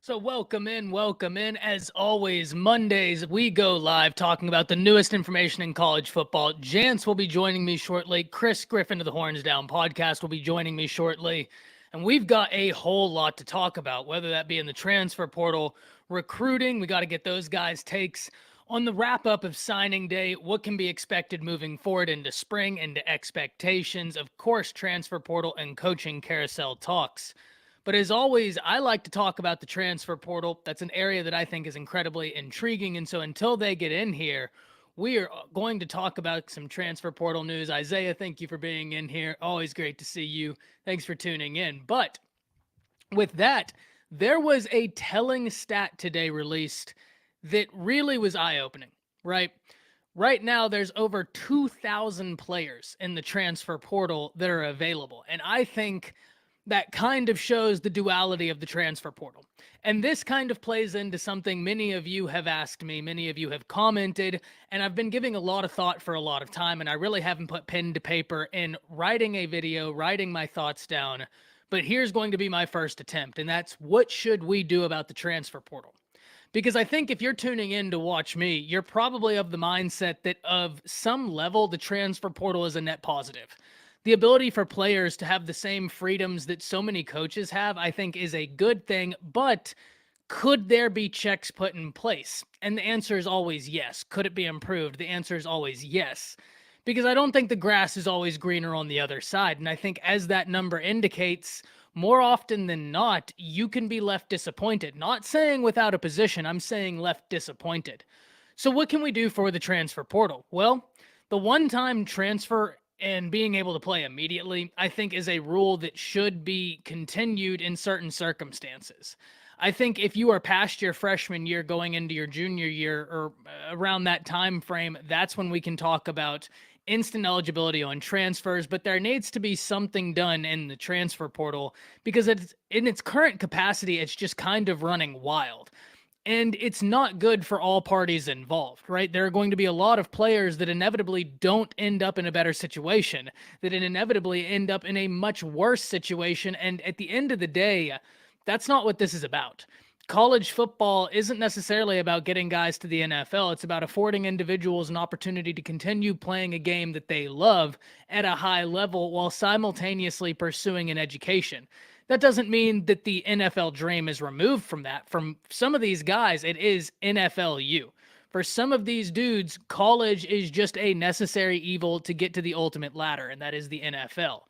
So welcome in. As always, Mondays we go live talking about the newest information in college football. Jance will be joining me shortly. Chris Griffin of the Horns Down podcast will be joining me shortly. And we've got a whole lot to talk about, whether that be in the transfer portal, recruiting. We got to get those guys' takes on the wrap up of signing day, what can be expected moving forward into spring, into expectations, of course, transfer portal and coaching carousel talks. But as always, I like to talk about the transfer portal. That's an area that I think is incredibly intriguing. And so until they get in here, we are going to talk about some transfer portal news. Isaiah, thank you for being in here. Always great to see you. Thanks for tuning in. But with that, there was a telling stat today released that really was eye-opening, right? Right now, there's over 2,000 players in the transfer portal that are available. And I think that kind of shows the duality of the transfer portal. And this kind of plays into something many of you have asked me, many of you have commented, and I've been giving a lot of thought for a lot of time, and I really haven't put pen to paper in writing a video, writing my thoughts down. But here's going to be my first attempt, and that's what should we do about the transfer portal? Because I think if you're tuning in to watch me, you're probably of the mindset that of some level, the transfer portal is a net positive. The ability for players to have the same freedoms that so many coaches have, I think, is a good thing, but could there be checks put in place? And the answer is always yes. Could it be improved? The answer is always yes. Because I don't think the grass is always greener on the other side. And I think as that number indicates, more often than not, you can be left disappointed. Not saying without a position, I'm saying left disappointed. So what can we do for the transfer portal? Well, the one-time transfer and being able to play immediately, I think, is a rule that should be continued in certain circumstances. I think if you are past your freshman year going into your junior year or around that time frame, that's when we can talk about instant eligibility on transfers, but there needs to be something done in the transfer portal because it's in its current capacity, it's just kind of running wild. And it's not good for all parties involved, right? There are going to be a lot of players that inevitably don't end up in a better situation, that inevitably end up in a much worse situation. And at the end of the day, that's not what this is about. College football isn't necessarily about getting guys to the NFL. It's about affording individuals an opportunity to continue playing a game that they love at a high level while simultaneously pursuing an education. That doesn't mean that the NFL dream is removed from that. From some of these guys, it is NFLU. For some of these dudes, college is just a necessary evil to get to the ultimate ladder, and that is the NFL.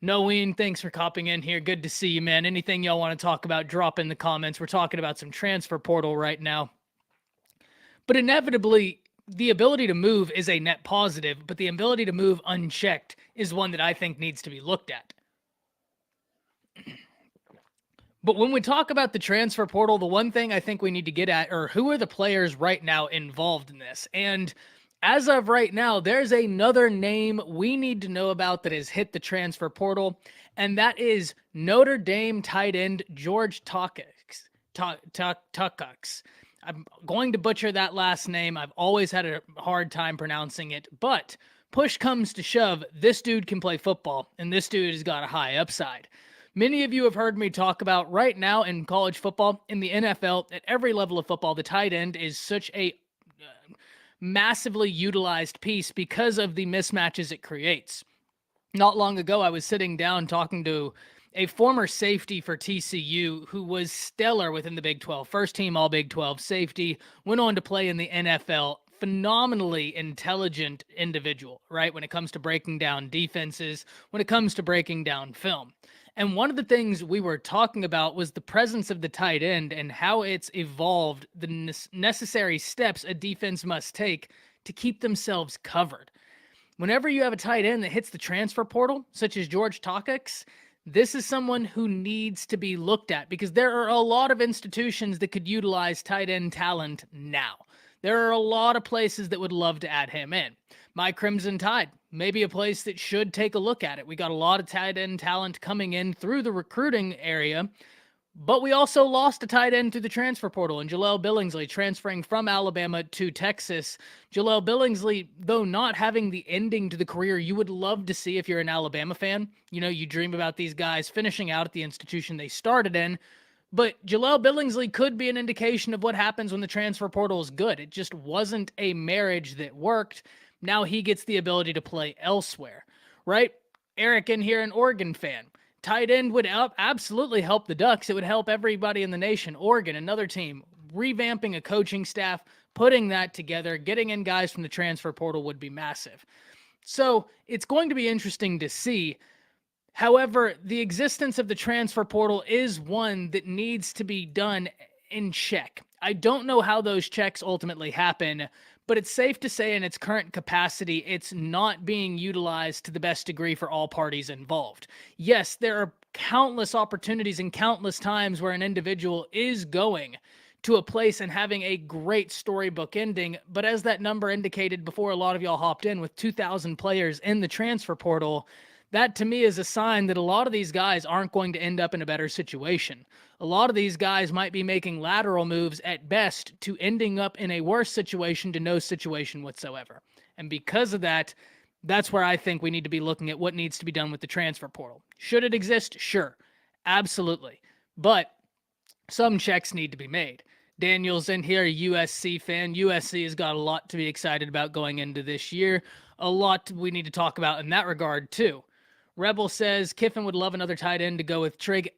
Noeen, thanks for copping in here. Good to see you, man. Anything y'all want to talk about, drop in the comments. We're talking about some transfer portal right now. But inevitably, the ability to move is a net positive, but the ability to move unchecked is one that I think needs to be looked at. But when we talk about the transfer portal, the one thing I think we need to get at are who are the players right now involved in this? And as of right now, there's another name we need to know about that has hit the transfer portal, and that is Notre Dame tight end George Tuckux. I'm going to butcher that last name. I've always had a hard time pronouncing it, but push comes to shove, this dude can play football, and this dude has got a high upside. Many of you have heard me talk about right now in college football, in the NFL, at every level of football, the tight end is such a massively utilized piece because of the mismatches it creates. Not long ago, I was sitting down talking to a former safety for TCU who was stellar within the Big 12, first team all Big 12 safety, went on to play in the NFL. Phenomenally intelligent individual, right? When it comes to breaking down defenses, when it comes to breaking down film. And one of the things we were talking about was the presence of the tight end and how it's evolved, the necessary steps a defense must take to keep themselves covered. Whenever you have a tight end that hits the transfer portal, such as George Tuckux, this is someone who needs to be looked at because there are a lot of institutions that could utilize tight end talent now. There are a lot of places that would love to add him in. My Crimson Tide, maybe a place that should take a look at it. We got a lot of tight end talent coming in through the recruiting area, but we also lost a tight end through the transfer portal, and Jaleel Billingsley transferring from Alabama to Texas. Jaleel Billingsley, though not having the ending to the career you would love to see if you're an Alabama fan, you know, you dream about these guys finishing out at the institution they started in, But Jaleel Billingsley could be an indication of what happens when the transfer portal is good. It just wasn't a marriage that worked. Now he gets the ability to play elsewhere, right? Eric in here, an Oregon fan. Tight end would absolutely help the Ducks. It would help everybody in the nation. Oregon, another team, revamping a coaching staff, putting that together, getting in guys from the transfer portal would be massive. So it's going to be interesting to see. However, the existence of the transfer portal is one that needs to be done in check. I don't know how those checks ultimately happen, but it's safe to say in its current capacity, it's not being utilized to the best degree for all parties involved. Yes, there are countless opportunities and countless times where an individual is going to a place and having a great storybook ending, but as that number indicated before a lot of y'all hopped in, with 2,000 players in the transfer portal, that to me is a sign that a lot of these guys aren't going to end up in a better situation. A lot of these guys might be making lateral moves at best to ending up in a worse situation to no situation whatsoever. And because of that, that's where I think we need to be looking at what needs to be done with the transfer portal. Should it exist? Sure. Absolutely. But some checks need to be made. Daniel's in here, a USC fan. USC has got a lot to be excited about going into this year. A lot we need to talk about in that regard, too. Rebel says Kiffin would love another tight end to go with Trigg.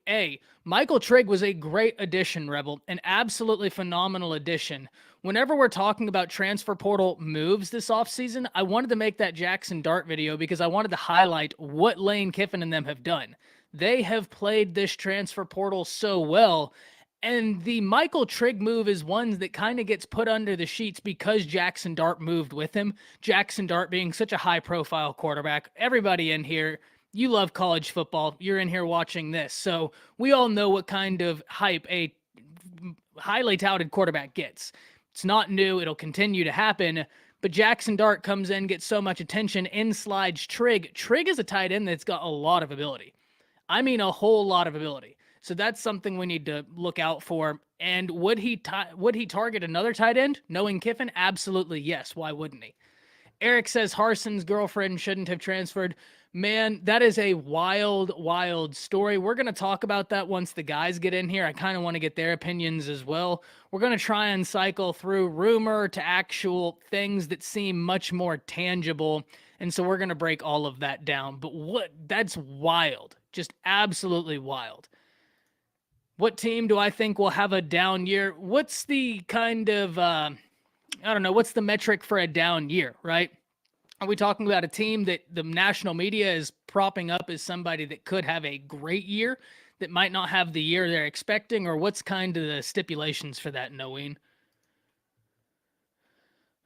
Michael Trigg was a great addition, Rebel, an absolutely phenomenal addition. Whenever we're talking about transfer portal moves this offseason, I wanted to make that Jackson Dart video because I wanted to highlight what Lane Kiffin and them have done. They have played this transfer portal so well. And the Michael Trigg move is one that kind of gets put under the sheets because Jackson Dart moved with him. Jackson Dart being such a high-profile quarterback. Everybody in here, you love college football. You're in here watching this. So we all know what kind of hype a highly touted quarterback gets. It's not new. It'll continue to happen. But Jackson Dart comes in, gets so much attention, in slides Trigg. Trigg is a tight end that's got a lot of ability. I mean, a whole lot of ability. So that's something we need to look out for. And would he target another tight end, knowing Kiffin? Absolutely, yes. Why wouldn't he? Eric says Harson's girlfriend shouldn't have transferred. Man, that is a wild, wild story. We're going to talk about that once the guys get in here. I kind of want to get their opinions as well. We're going to try and cycle through rumor to actual things that seem much more tangible. And so we're going to break all of that down. But that's wild. Just absolutely wild. What team do I think will have a down year? What's the kind of, what's the metric for a down year, right? Are we talking about a team that the national media is propping up as somebody that could have a great year that might not have the year they're expecting? Or what's kind of the stipulations for that, Noeen?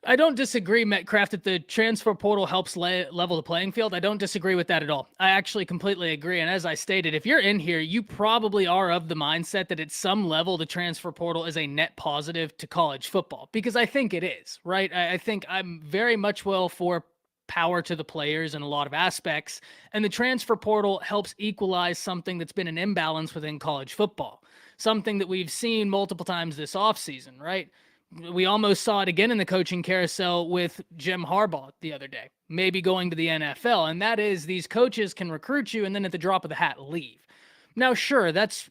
I don't disagree, Metcraft, that the transfer portal helps level the playing field. I don't disagree with that at all. I actually completely agree. And as I stated, if you're in here, you probably are of the mindset that at some level, the transfer portal is a net positive to college football, because I think it is, right? I think I'm very much for power to the players in a lot of aspects. And the transfer portal helps equalize something that's been an imbalance within college football, something that we've seen multiple times this offseason, right? We almost saw it again in the coaching carousel with Jim Harbaugh the other day, maybe going to the NFL. And that is, these coaches can recruit you and then at the drop of the hat leave. Now, sure, that's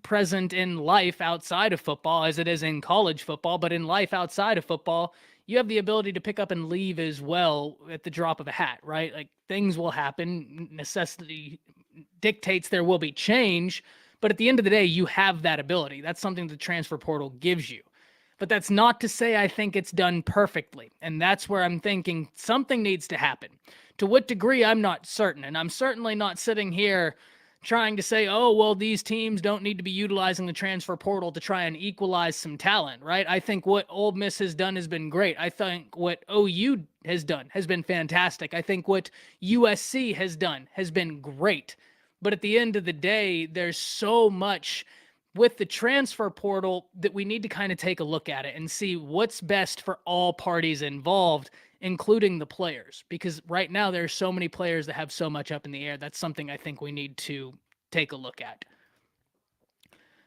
present in life outside of football as it is in college football, but in life outside of football, you have the ability to pick up and leave as well at the drop of a hat, right? Like, things will happen. Necessity dictates there will be change, but at the end of the day, you have that ability. That's something the transfer portal gives you. But that's not to say I think it's done perfectly. And that's where I'm thinking something needs to happen. To what degree, I'm not certain. And I'm certainly not sitting here trying to say, oh, well, these teams don't need to be utilizing the transfer portal to try and equalize some talent, right? I think what Ole Miss has done has been great. I think what OU has done has been fantastic. I think what USC has done has been great. But at the end of the day, there's so much with the transfer portal that we need to kind of take a look at it and see what's best for all parties involved, including the players. Because right now there are so many players that have so much up in the air. That's something I think we need to take a look at.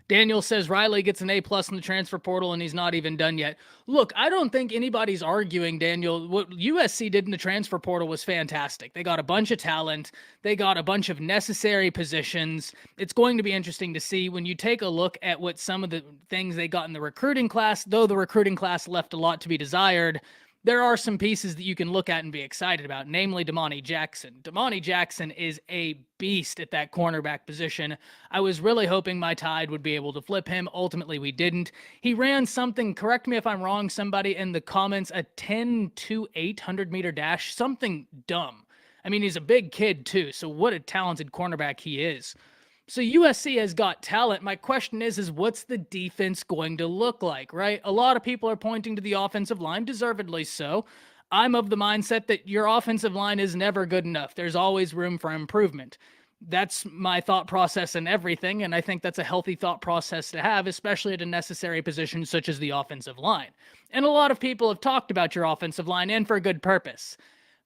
Daniel says Riley gets an A+ in the transfer portal and he's not even done yet. Look, I don't think anybody's arguing, Daniel. What USC did in the transfer portal was fantastic. They got a bunch of talent. They got a bunch of necessary positions. It's going to be interesting to see when you take a look at what some of the things they got in the recruiting class, though the recruiting class left a lot to be desired. There are some pieces that you can look at and be excited about, namely Damani Jackson. Damani Jackson is a beast at that cornerback position. I was really hoping my Tide would be able to flip him. Ultimately, we didn't. He ran something, correct me if I'm wrong, somebody in the comments, a 10 to 800 meter dash, something dumb. I mean, he's a big kid too, so what a talented cornerback he is. So USC has got talent. My question is what's the defense going to look like, right? A lot of people are pointing to the offensive line, deservedly so. I'm of the mindset that your offensive line is never good enough. There's always room for improvement. That's my thought process in everything, and I think that's a healthy thought process to have, especially at a necessary position such as the offensive line. And a lot of people have talked about your offensive line, and for a good purpose.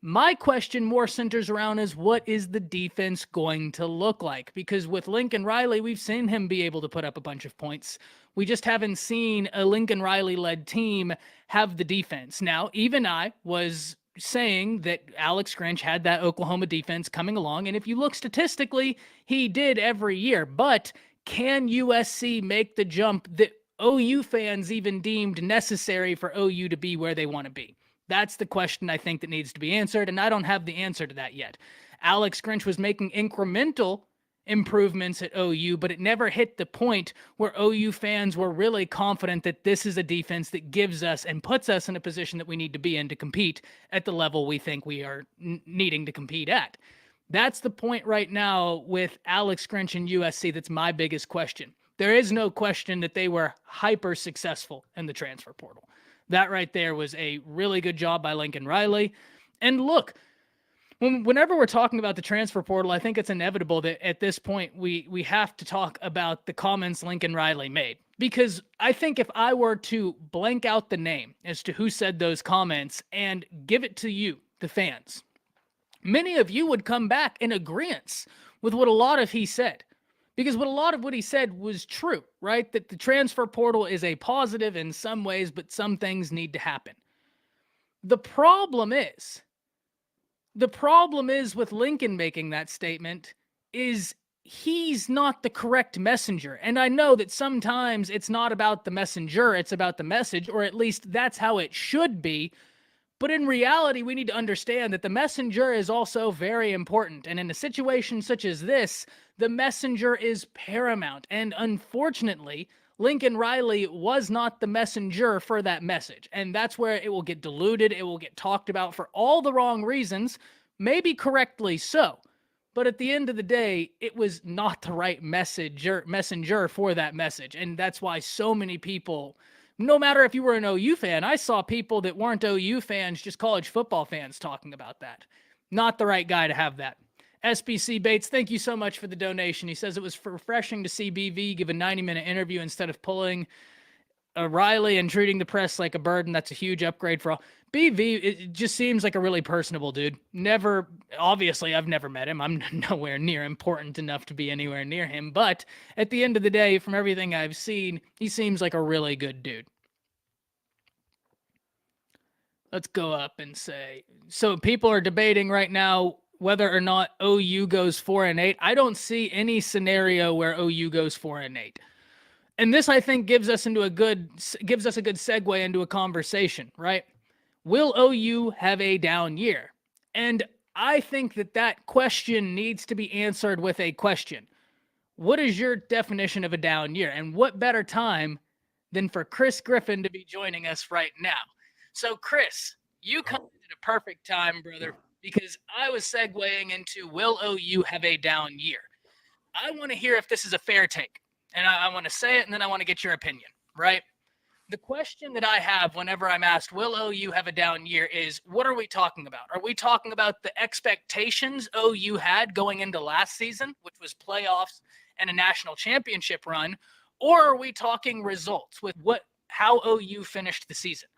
My question more centers around is what is the defense going to look like? Because with Lincoln Riley, we've seen him be able to put up a bunch of points. We just haven't seen a Lincoln Riley-led team have the defense. Now, even I was saying that Alex Grinch had that Oklahoma defense coming along, and if you look statistically, he did every year. But can USC make the jump that OU fans even deemed necessary for OU to be where they want to be? That's the question I think that needs to be answered, and I don't have the answer to that yet. Alex Grinch was making incremental improvements at OU, but it never hit the point where OU fans were really confident that this is a defense that gives us and puts us in a position that we need to be in to compete at the level we think we are needing to compete at. That's the point right now with Alex Grinch and USC that's my biggest question. There is no question that they were hyper successful in the transfer portal. That right there was a really good job by Lincoln Riley. And look, whenever we're talking about the transfer portal, I think it's inevitable that at this point we have to talk about the comments Lincoln Riley made. Because I think if I were to blank out the name as to who said those comments and give it to you, the fans, many of you would come back in agreement with what a lot of he said. Because a lot of what he said was true, right? That the transfer portal is a positive in some ways, but some things need to happen. The problem is with Lincoln making that statement is he's not the correct messenger. And I know that sometimes it's not about the messenger, it's about the message, or at least that's how it should be. But in reality, we need to understand that the messenger is also very important. And in a situation such as this, the messenger is paramount. And unfortunately, Lincoln Riley was not the messenger for that message. And that's where it will get diluted. It will get talked about for all the wrong reasons, maybe correctly so. But at the end of the day, it was not the right messenger for that message. And that's why so many people, no matter if you were an OU fan, I saw people that weren't OU fans, just college football fans talking about that. Not the right guy to have that. SBC Bates, thank you so much for the donation. He says it was refreshing to see BV give a 90-minute interview instead of pulling a Riley and treating the press like a burden. That's a huge upgrade for all. BV, it just seems like a really personable dude. Obviously, I've never met him. I'm nowhere near important enough to be anywhere near him. But at the end of the day, from everything I've seen, he seems like a really good dude. Let's go up and say, so people are debating right now whether or not OU goes 4-8. I don't see any scenario where OU goes 4-8. And this, I think, gives us a good segue into a conversation, right? Will OU have a down year? And I think that question needs to be answered with a question. What is your definition of a down year? And what better time than for Chris Griffin to be joining us right now? So, Chris, you come at a perfect time, brother, because I was segueing into will OU have a down year? I want to hear if this is a fair take. And I want to say it, and then I want to get your opinion, right? The question that I have whenever I'm asked, will OU have a down year, is what are we talking about? Are we talking about the expectations OU had going into last season, which was playoffs and a national championship run? Or are we talking results with how OU finished the season?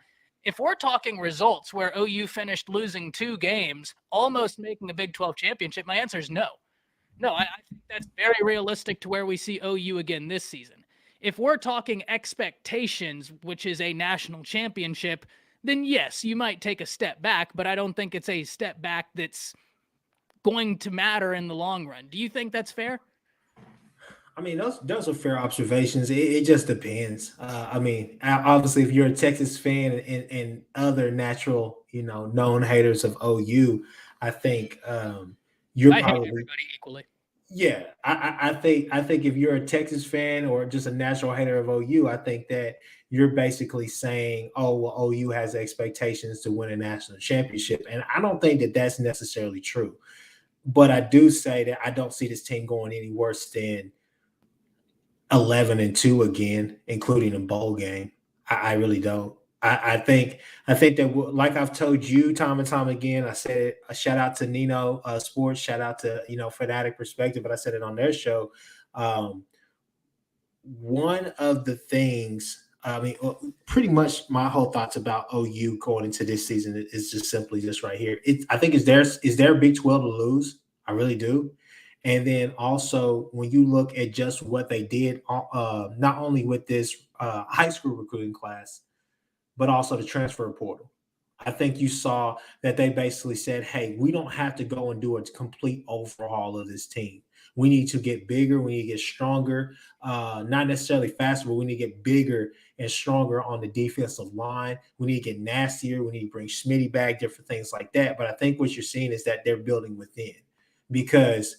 If we're talking results where OU finished losing 2 games, almost making a Big 12 championship, my answer is no. No, I think that's very realistic to where we see OU again this season. If we're talking expectations, which is a national championship, then yes, you might take a step back, but I don't think it's a step back that's going to matter in the long run. Do you think that's fair? I mean, those are fair observations. It just depends. I mean, obviously, if you're a Texas fan and other natural, known haters of OU, I think you're I hate probably everybody equally. yeah. I think if you're a Texas fan or just a natural hater of OU, I think that you're basically saying, oh, well, OU has expectations to win a national championship, and I don't think that that's necessarily true. But I do say that I don't see this team going any worse than 11-2 again, including a bowl game. I really don't. I think that like I've told you time and time again. I said it, a shout out to Nino Sports, shout out to Fanatic Perspective, but I said it on their show. Um, One of the things, I mean, pretty much my whole thoughts about OU going into this season is just simply just right here. I think is their Big 12 to lose. I really do. And then also when you look at just what they did, not only with this high school recruiting class, but also the transfer portal. I think you saw that they basically said, hey, we don't have to go and do a complete overhaul of this team. We need to get bigger. We need to get stronger, not necessarily faster, but we need to get bigger and stronger on the defensive line. We need to get nastier. We need to bring Schmitty back, different things like that. But I think what you're seeing is that they're building within because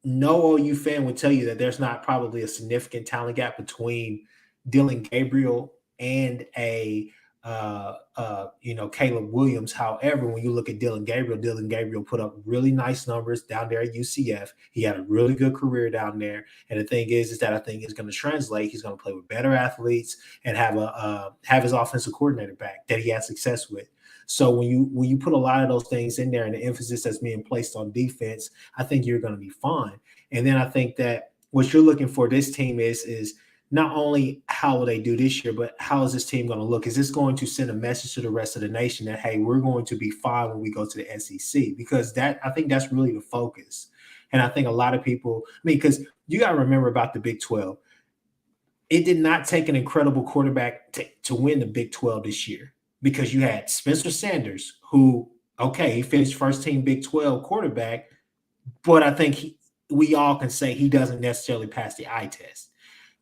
no OU fan would tell you that there's not probably a significant talent gap between Dylan Gabriel and a Caleb Williams. However, when you look at Dylan Gabriel put up really nice numbers down there at UCF. He had a really good career down there, and the thing is that I think it's going to translate. He's going to play with better athletes and have his offensive coordinator back that he had success with. So when you put a lot of those things in there and the emphasis that's being placed on defense, I think you're going to be fine. And then I think that what you're looking for this team is not only how will they do this year, but how is this team going to look? Is this going to send a message to the rest of the nation that, hey, we're going to be fine when we go to the SEC? Because I think that's really the focus. And I think a lot of people, I mean, because you got to remember about the Big 12. It did not take an incredible quarterback to win the Big 12 this year because you had Spencer Sanders, who, okay, he finished first team Big 12 quarterback, but I think we all can say he doesn't necessarily pass the eye test.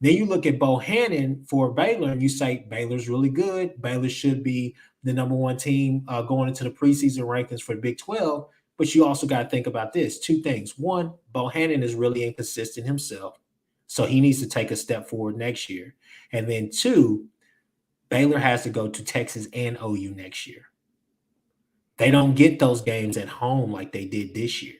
Then you look at Bohannon for Baylor and you say Baylor's really good. Baylor should be the number one team going into the preseason rankings for the Big 12. But you also got to think about this. Two things. One, Bohannon is really inconsistent himself. So he needs to take a step forward next year. And then two, Baylor has to go to Texas and OU next year. They don't get those games at home like they did this year.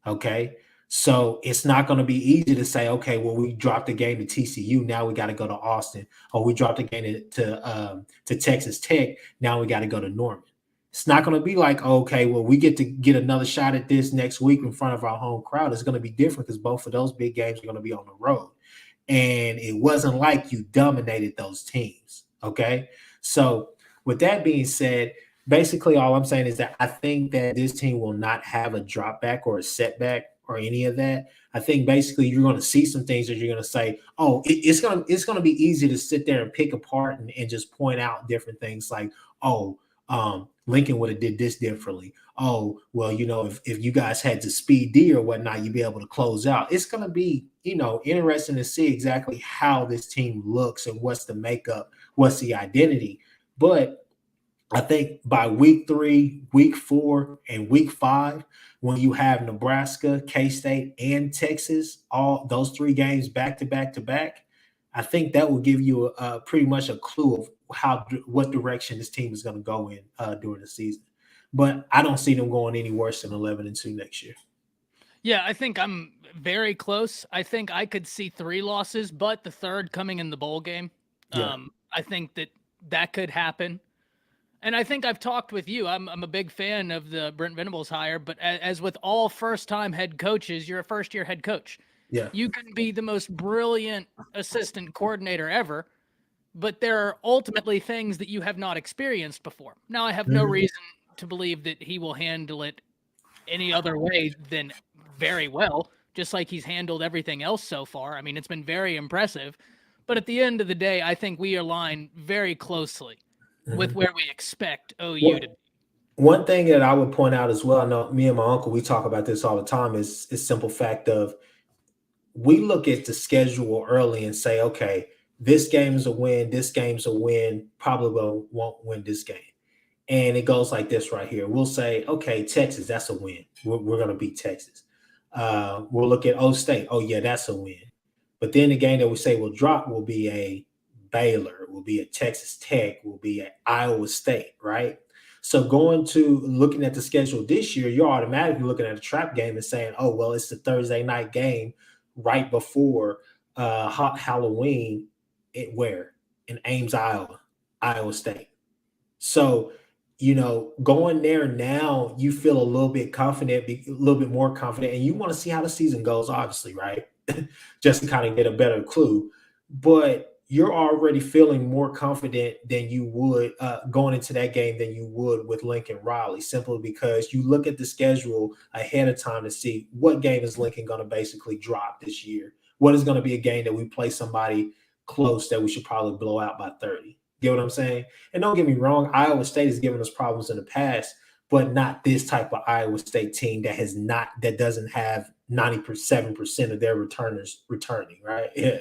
Okay. So it's not going to be easy to say, okay, well, we dropped the game to TCU. Now we got to go to Austin. Or we dropped the game to Texas Tech. Now we got to go to Norman. It's not going to be like, okay, well, we get to get another shot at this next week in front of our home crowd. It's going to be different because both of those big games are going to be on the road. And it wasn't like you dominated those teams. Okay. So with that being said, basically all I'm saying is that I think that this team will not have a drop back or a setback or any of that. I think basically you're going to see some things that you're going to say, oh, it's going to be easy to sit there and pick apart and just point out different things like, oh, Lincoln would have did this differently. Oh, well, if you guys had to speed D or whatnot, you'd be able to close out. It's going to be, interesting to see exactly how this team looks and what's the makeup, what's the identity. But I think by week 3, week 4, and week 5, when you have Nebraska, K-State, and Texas, all those 3 games back to back to back, I think that will give you pretty much a clue of what direction this team is going to go in during the season. But I don't see them going any worse than 11-2 next year. Yeah, I think I'm very close. I think I could see 3 losses, but the third coming in the bowl game. Yeah. I think that could happen. And I think I've talked with you. I'm a big fan of the Brent Venables hire, but as with all first-time head coaches, you're a first-year head coach. Yeah. You can be the most brilliant assistant coordinator ever, but there are ultimately things that you have not experienced before. Now, I have no reason to believe that he will handle it any other way than very well, just like he's handled everything else so far. I mean, it's been very impressive. But at the end of the day, I think we align very closely with where we expect OU to be. One thing that I would point out as well, I know me and my uncle, we talk about this all the time, is simple fact of we look at the schedule early and say, okay, this game is a win, this game's a win, probably won't win this game. And it goes like this right here. We'll say, okay, Texas, that's a win. We're going to beat Texas. We'll look at O State. Oh, yeah, that's a win. But then the game that we say will drop will be a Baylor, will be a Texas Tech, will be at Iowa State, right? So going to looking at the schedule this year, you're automatically looking at a trap game and saying, oh, well, it's the Thursday night game right before Halloween where? In Ames, Iowa State. So, going there now, you feel a little bit confident, a little bit more confident, and you want to see how the season goes, obviously, right? Just to kind of get a better clue. But you're already feeling more confident than you would going into that game than you would with Lincoln Riley, simply because you look at the schedule ahead of time to see what game is Lincoln going to basically drop this year. What is going to be a game that we play somebody close that we should probably blow out by 30? Get what I'm saying? And don't get me wrong, Iowa State has given us problems in the past, but not this type of Iowa State team that doesn't have 97% of their returners returning, right? Yeah.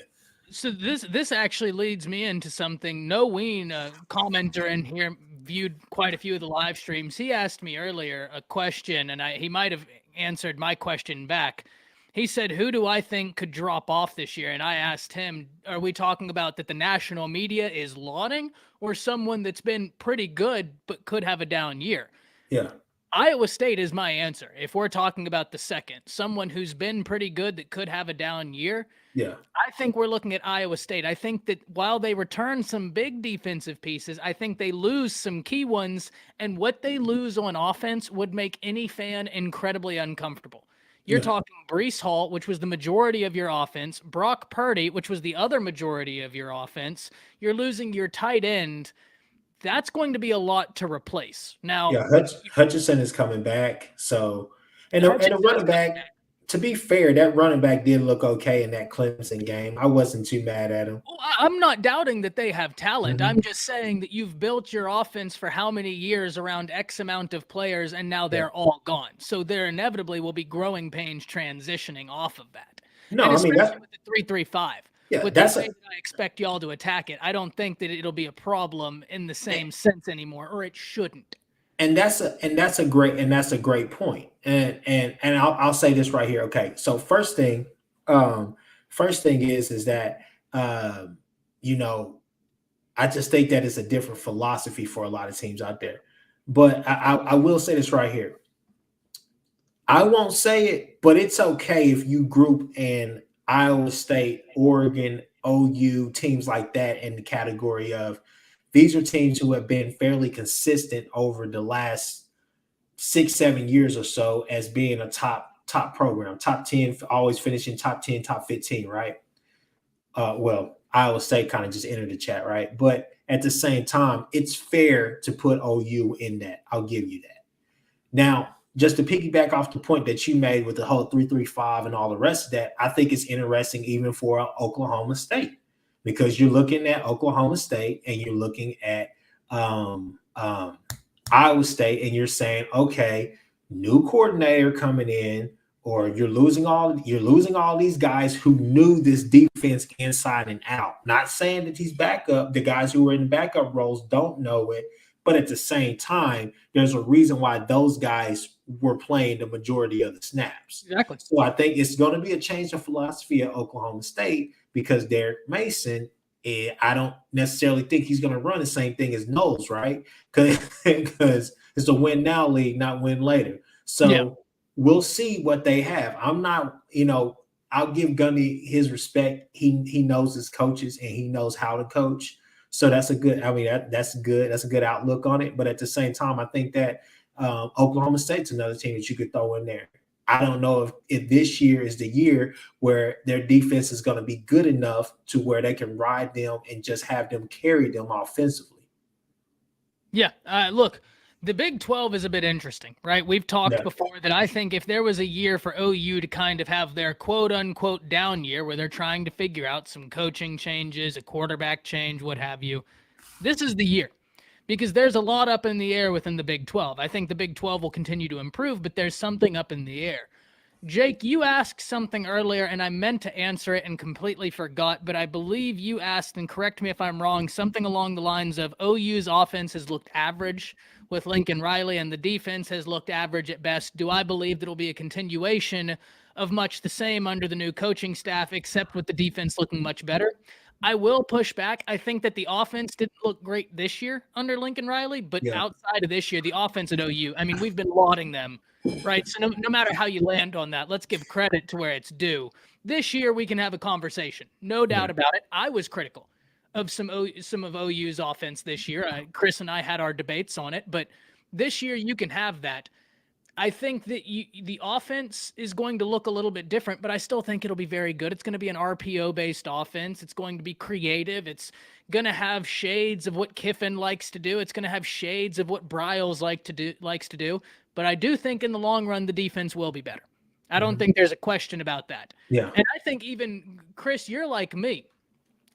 So this actually leads me into something. No Ween, a commenter in here, viewed quite a few of the live streams. He asked me earlier a question, and he might have answered my question back. He said, who do I think could drop off this year? And I asked him, are we talking about that the national media is lauding, or someone that's been pretty good but could have a down year? Yeah. Iowa State is my answer. If we're talking about the second, someone who's been pretty good that could have a down year. Yeah. I think we're looking at Iowa State. I think that while they return some big defensive pieces, I think they lose some key ones, and what they lose on offense would make any fan incredibly uncomfortable. You're talking Breece Hall, which was the majority of your offense, Brock Purdy, which was the other majority of your offense. You're losing your tight end. That's going to be a lot to replace. Now, Hutchinson is coming back. So, and a running back, to be fair, that running back did look okay in that Clemson game. I wasn't too mad at him. I'm not doubting that they have talent. I'm just saying that you've built your offense for how many years around X amount of players, and now they're all gone. So there inevitably will be growing pains transitioning off of that. No, and I mean, especially with the 3-3-5. Yeah, with the way that I expect y'all to attack it, I don't think that it'll be a problem in the same sense anymore, or it shouldn't. And that's a great point. And I'll say this right here. Okay, so first thing is that I just think that it's a different philosophy for a lot of teams out there. But I will say this right here. I won't say it, but it's okay if you group in Iowa State, Oregon, OU, teams like that in the category of these are teams who have been fairly consistent over the last 6-7 years or so as being a top program, top 10, always finishing top 10, top 15, right? Well, Iowa State kind of just entered the chat, right? But at the same time, it's fair to put OU in that. I'll give you that. Now, just to piggyback off the point that you made with the whole 3-3-5 and all the rest of that, I think it's interesting even for Oklahoma State, because you're looking at Oklahoma State and you're looking at Iowa State and you're saying, okay, new coordinator coming in, or you're losing all these guys who knew this defense inside and out. Not saying that the guys who were in backup roles don't know it, but at the same time, there's a reason why those guys were playing the majority of the snaps. Exactly. So I think it's going to be a change of philosophy at Oklahoma State, because Derek Mason, I don't necessarily think he's going to run the same thing as Knowles, right? Because it's a win now league, not win later. So we'll see what they have. I'm not, I'll give Gundy his respect. He knows his coaches and he knows how to coach. So that's a good, that's good. That's a good outlook on it. But at the same time, I think that Oklahoma State's another team that you could throw in there. I don't know if this year is the year where their defense is going to be good enough to where they can ride them and just have them carry them offensively. Yeah. Look, The Big 12 is a bit interesting, right? We've talked before that I think if there was a year for OU to kind of have their quote unquote down year where they're trying to figure out some coaching changes, a quarterback change, what have you, this is the year because there's a lot up in the air within the Big 12. I think the Big 12 will continue to improve, but there's something up in the air. Jake, you asked something earlier, and I meant to answer it and completely forgot, but I believe you asked, and correct me if I'm wrong, something along the lines of OU's offense has looked average with Lincoln Riley, and the defense has looked average at best. Do I believe that it'll be a continuation of much the same under the new coaching staff, except with the defense looking much better? I will push back. I think that the offense didn't look great this year under Lincoln Riley, but outside of this year, the offense at OU, I mean, we've been lauding them. Right. So no matter how you land on that, let's give credit to where it's due. This year, we can have a conversation. No doubt about it. I was critical of some of OU's offense this year. Chris and I had our debates on it, but this year you can have that. I think that the offense is going to look a little bit different, but I still think it'll be very good. It's going to be an RPO-based offense. It's going to be creative. It's going to have shades of what Kiffin likes to do. It's going to have shades of what Bryles likes to do. But I do think in the long run, the defense will be better. I don't think there's a question about that. Yeah. And I think even, Chris, you're like me.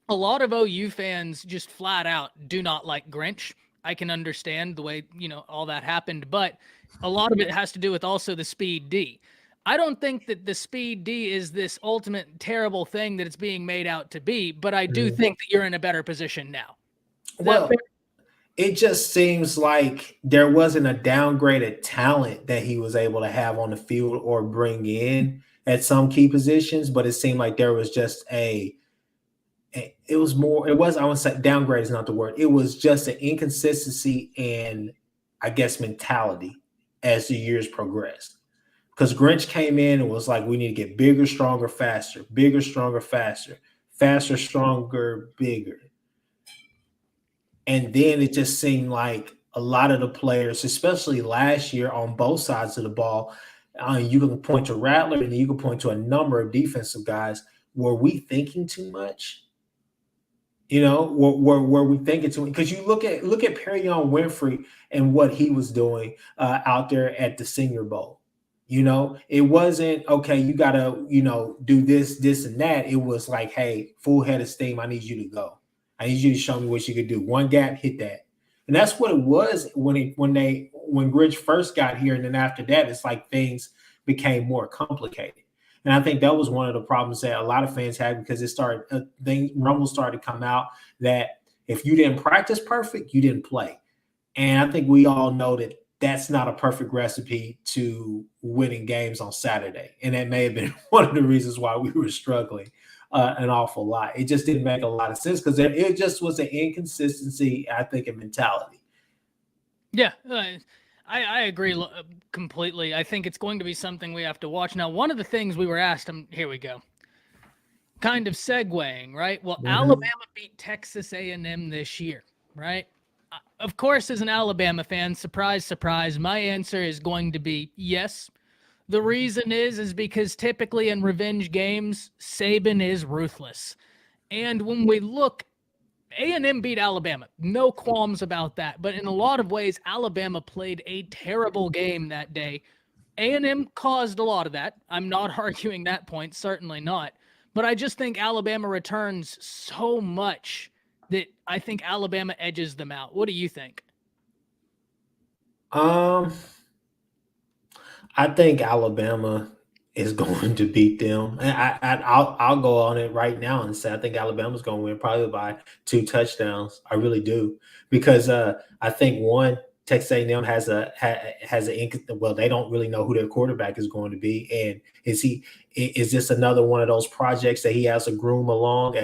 A lot of OU fans just flat out do not like Grinch. I can understand the way, all that happened, but a lot of it has to do with also the Speed D. I don't think that the Speed D is this ultimate terrible thing that it's being made out to be, but I do think that you're in a better position now. Well, it just seems like there wasn't a downgraded talent that he was able to have on the field or bring in at some key positions, but it seemed like there was just I wouldn't say downgrade is not the word. It was just an inconsistency and I guess mentality as the years progressed. Because Grinch came in and was like, we need to get bigger, stronger, faster, bigger, stronger, faster, faster, stronger, bigger. And then it just seemed like a lot of the players, especially last year on both sides of the ball, you can point to Rattler and you can point to a number of defensive guys. Were we thinking too much? Were we thinking too much? Because you look at Perrion Winfrey and what he was doing out there at the Senior Bowl. It wasn't, okay, you got to, do this, and that. It was like, hey, full head of steam, I need you to go. I need you to show me what you could do. One gap, hit that. And that's what it was when Grinch first got here. And then after that, it's like things became more complicated. And I think that was one of the problems that a lot of fans had because rumbles started to come out that if you didn't practice perfect, you didn't play. And I think we all know that that's not a perfect recipe to winning games on Saturday. And that may have been one of the reasons why we were struggling an awful lot. It just didn't make a lot of sense because it just was an inconsistency, I think, in mentality. Yeah, I agree completely. I think it's going to be something we have to watch. Now, one of the things we were asked, here we go, kind of segueing, right? Well, Alabama beat Texas A&M this year, right? Of course, as an Alabama fan, surprise, surprise, my answer is going to be yes. The reason is because typically in revenge games, Saban is ruthless. And when we look, A&M beat Alabama. No qualms about that. But in a lot of ways, Alabama played a terrible game that day. A&M caused a lot of that. I'm not arguing that point, certainly not. But I just think Alabama returns so much that I think Alabama edges them out. What do you think? I think Alabama is going to beat them. And I'll go on it right now and say I think Alabama's going to win probably by 2 touchdowns. I really do because I think Texas A&M has they don't really know who their quarterback is going to be, and is this another one of those projects that he has to groom along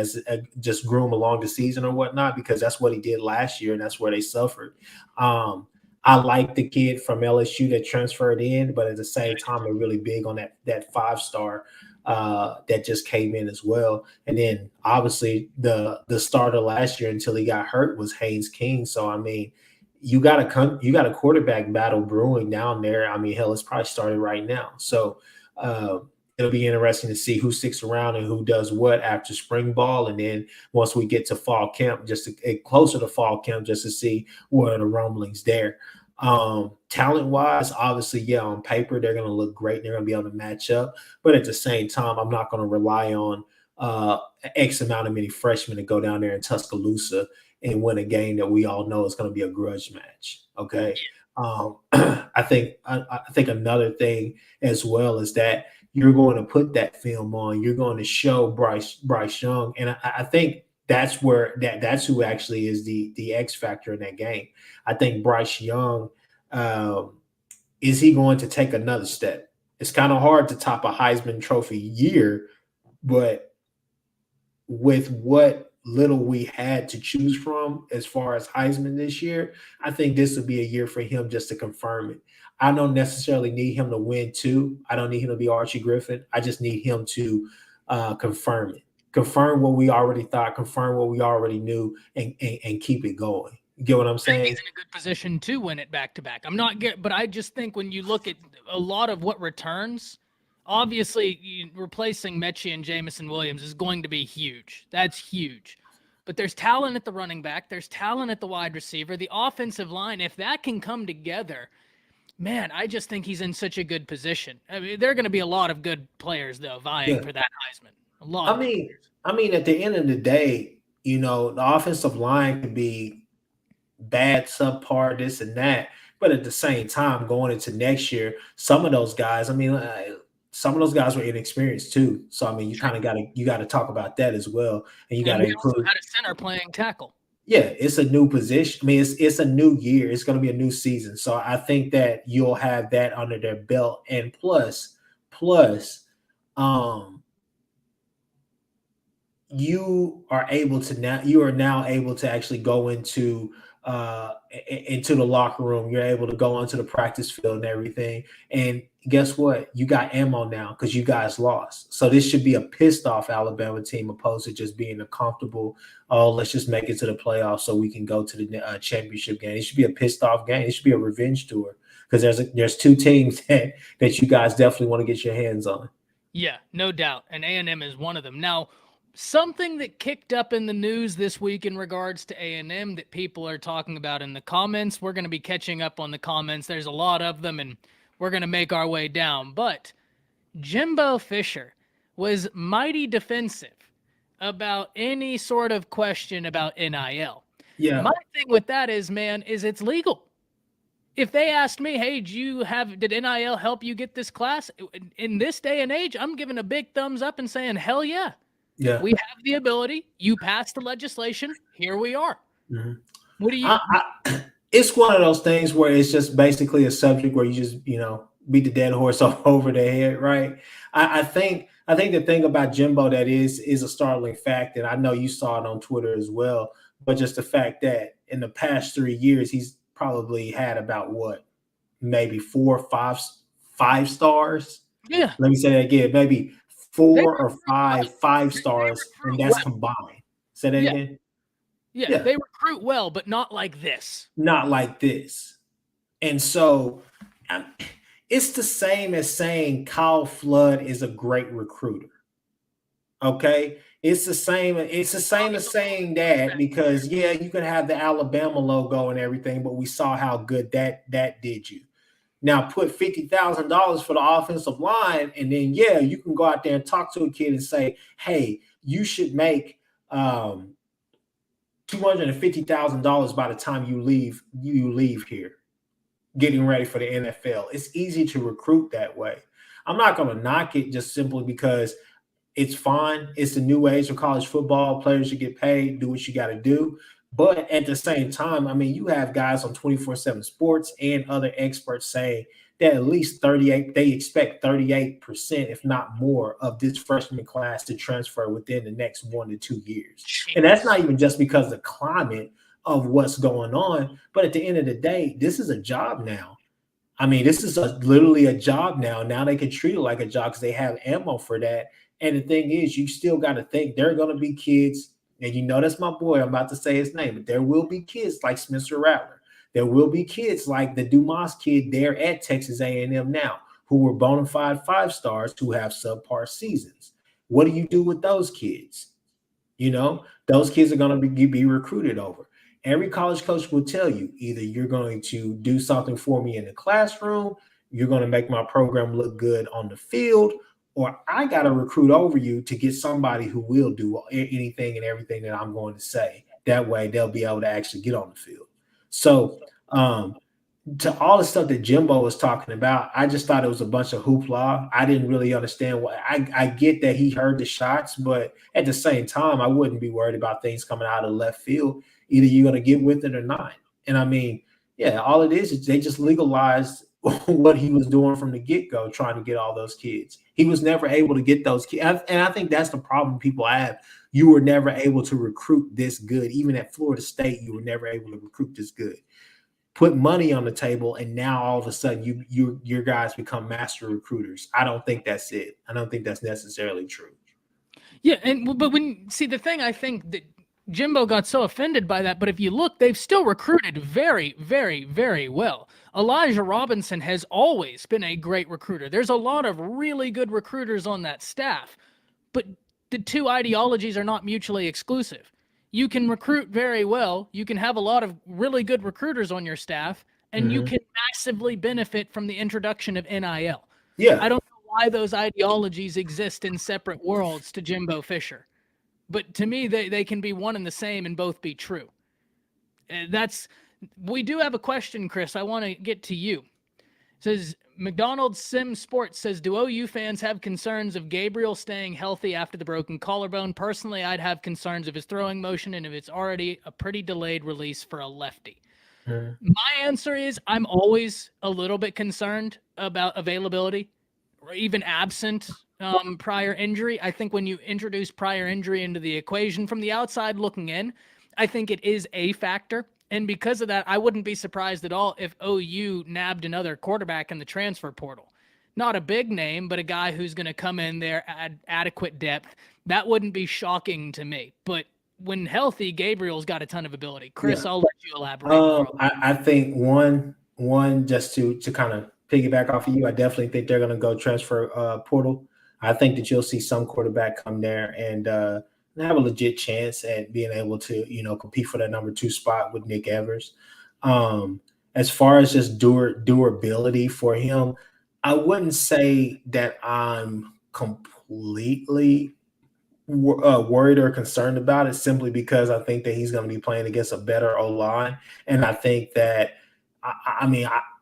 just groom along the season or whatnot, because that's what he did last year and that's where they suffered. I like the kid from LSU that transferred in, but at the same time, they're really big on that 5-star that just came in as well. And then obviously the starter last year until he got hurt was Haynes King. So I mean, you got a quarterback battle brewing down there. I mean, hell, it's probably started right now. So it'll be interesting to see who sticks around and who does what after spring ball. And then once we get to fall camp, closer to fall camp, just to see what are the rumblings there. Talent wise, obviously, yeah, on paper they're going to look great. They're going to be able to match up, but at the same time, I'm not going to rely on X amount of many freshmen to go down there in Tuscaloosa and win a game that we all know is going to be a grudge match. Okay. I think another thing as well is that you're going to put that film on. You're going to show Bryce Young, and I think that's who actually is the X factor in that game. I think Bryce Young, is he going to take another step? It's kind of hard to top a Heisman Trophy year, but with what little we had to choose from as far as Heisman this year, I think this would be a year for him just to confirm it. I don't necessarily need him to win too. I don't need him to be Archie Griffin. I just need him to confirm it, confirm what we already thought, confirm what we already knew, and keep it going. You get what I'm saying? He's in a good position to win it back to back. But I just think when you look at a lot of what returns, obviously replacing Mechie and Jamison Williams is going to be huge. That's huge. But there's talent at the running back. There's talent at the wide receiver. The offensive line, if that can come together, man, I just think he's in such a good position. I mean, there are going to be a lot of good players, though, vying for that Heisman. A lot. I mean, at the end of the day, the offensive line could be bad, subpar, this and that. But at the same time, going into next year, some of those guys, some of those guys were inexperienced too. So you kind of got to talk about that as well, and you got to include had a center playing tackle. Yeah, it's a new position. I mean, it's a new year. It's going to be a new season. So I think that you'll have that under their belt, and plus, you are now able to actually go into the locker room. You're able to go onto the practice field and everything. And guess what? You got ammo now because you guys lost. So this should be a pissed off Alabama team opposed to just being a comfortable, oh, let's just make it to the playoffs so we can go to the championship game. It should be a pissed off game. It should be a revenge tour because there's two teams that you guys definitely want to get your hands on. Yeah, no doubt. And A&M is one of them. Now, something that kicked up in the news this week in regards to A&M that people are talking about in the comments. We're going to be catching up on the comments. There's a lot of them, and we're going to make our way down. But Jimbo Fisher was mighty defensive about any sort of question about NIL. Yeah. My thing with that is, man, it's legal. If they asked me, hey, did NIL help you get this class? In this day and age, I'm giving a big thumbs up and saying, hell yeah. Yeah. We have the ability. You passed the legislation. Here we are. Mm-hmm. What do you? It's one of those things where it's just basically a subject where you just, beat the dead horse over the head, right? I think the thing about Jimbo that is a startling fact, and I know you saw it on Twitter as well, but just the fact that in the past 3 years, he's probably had about maybe 4 or 5 stars. Yeah. Let me say that again. Maybe 4 or 5 stars, and that's combined. Say that again. Yeah, they recruit well, but not like this. Not like this. And so it's the same as saying Kyle Flood is a great recruiter. Okay? It's the same as saying that because, yeah, you can have the Alabama logo and everything, but we saw how good that did you. Now put $50,000 for the offensive line, and then, yeah, you can go out there and talk to a kid and say, hey, you should make $250,000 by the time you leave here, getting ready for the NFL. It's easy to recruit that way. I'm not going to knock it just simply because it's fine. It's a new age of college football. Players should get paid, do what you got to do. But at the same time, you have guys on 24/7 Sports and other experts saying that at least they expect 38%, if not more, of this freshman class to transfer within the next 1 to 2 years. And that's not even just because of the climate of what's going on. But at the end of the day, this is a job now. This is literally a job now. Now they can treat it like a job because they have ammo for that. And the thing is, you still got to think there are going to be kids, and that's my boy. I'm about to say his name, but there will be kids like Spencer Rattler. There will be kids like the Dumas kid there at Texas A&M now, who were bona fide 5 stars who have subpar seasons. What do you do with those kids? Those kids are going to be recruited over. Every college coach will tell you either you're going to do something for me in the classroom, you're going to make my program look good on the field, or I got to recruit over you to get somebody who will do anything and everything that I'm going to say. That way they'll be able to actually get on the field. So, to all the stuff that Jimbo was talking about, I just thought it was a bunch of hoopla. I didn't really understand what I get that he heard the shots, but at the same time, I wouldn't be worried about things coming out of left field. Either you're going to get with it or not. And I mean, yeah, all it is they just legalized what he was doing from the get-go, trying to get all those kids. He was never able to get those kids. And I think that's the problem people have. You were never able to recruit this good. Even at Florida State, you were never able to recruit this good. Put money on the table, and now all of a sudden your guys become master recruiters. I don't think that's it. I don't think that's necessarily true. Yeah, but when see the thing, I think that Jimbo got so offended by that, but if you look, they've still recruited very, very, very well. Elijah Robinson has always been a great recruiter. There's a lot of really good recruiters on that staff, but the two ideologies are not mutually exclusive. You can recruit very well, you can have a lot of really good recruiters on your staff, and you can massively benefit from the introduction of NIL. Yeah. I don't know why those ideologies exist in separate worlds to Jimbo Fisher. But to me, they can be one and the same and both be true. We do have a question, Chris. I want to get to you. It says, McDonald's Sim Sports says, do OU fans have concerns of Gabriel staying healthy after the broken collarbone? Personally, I'd have concerns of his throwing motion and if it's already a pretty delayed release for a lefty. My answer is I'm always a little bit concerned about availability or even absent prior injury. I think when you introduce prior injury into the equation from the outside looking in, I think it is a factor. And because of that, I wouldn't be surprised at all if OU nabbed another quarterback in the transfer portal. Not a big name, but a guy who's going to come in there at adequate depth. That wouldn't be shocking to me. But when healthy, Gabriel's got a ton of ability. Chris, I'll let you elaborate. I think one just to kind of piggyback off of you, I definitely think they're going to go transfer portal. I think that you'll see some quarterback come there and have a legit chance at being able to, compete for that number 2 spot with Nick Evers. As far as just durability for him, I wouldn't say that I'm completely worried or concerned about it, simply because I think that he's going to be playing against a better O-line. And I think that,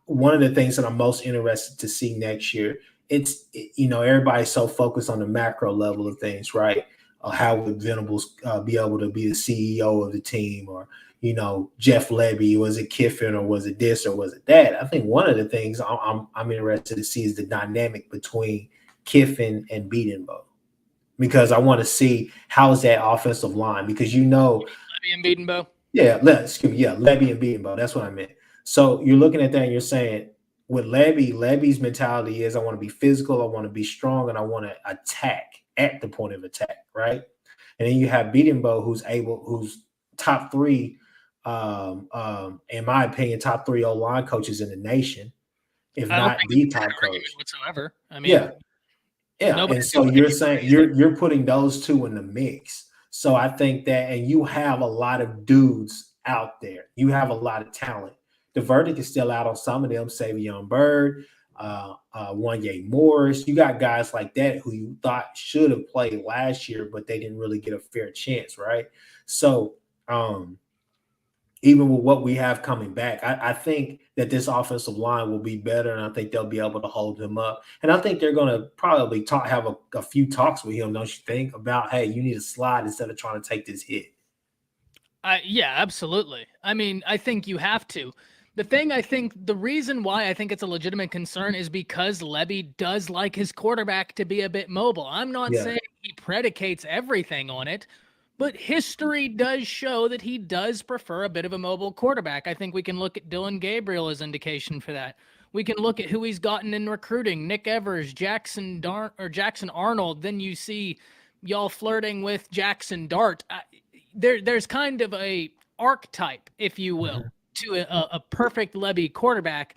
one of the things that I'm most interested to see next year, everybody's so focused on the macro level of things, right? How would Venables be able to be the CEO of the team, or Jeff Lebby? Was it Kiffin, or was it this, or was it that? I think one of the things I'm interested to see is the dynamic between Kiffin and Beatenbow, because I want to see how is that offensive line, because Lebby and Beatenbow. Yeah, Lebby and Beatenbow. That's what I meant. So you're looking at that and you're saying, with Lebby's mentality is I want to be physical, I want to be strong, and I want to attack at the point of attack, right? And then you have Beatenbow, who's top 3, in my opinion, top 3 O-line coaches in the nation, if not the top coach whatsoever. Yeah. And so you're saying you're putting those two in the mix. So I think that, and you have a lot of dudes out there. You have a lot of talent. The verdict is still out on some of them. Savion Byrd, Wanye Morris. You got guys like that who you thought should have played last year, but they didn't really get a fair chance, right? So even with what we have coming back, I think that this offensive line will be better, and I think they'll be able to hold him up. And I think they're going to probably have a few talks with him, don't you think, about, hey, you need to slide instead of trying to take this hit. Yeah, absolutely. I mean, I think you have to. The reason why I think it's a legitimate concern is because Lebby does like his quarterback to be a bit mobile. I'm not saying he predicates everything on it, but history does show that he does prefer a bit of a mobile quarterback. I think we can look at Dylan Gabriel as indication for that. We can look at who he's gotten in recruiting: Nick Evers, Jackson Arnold. Then you see y'all flirting with Jackson Dart. There's kind of a archetype, if you will, to a perfect Lebby quarterback,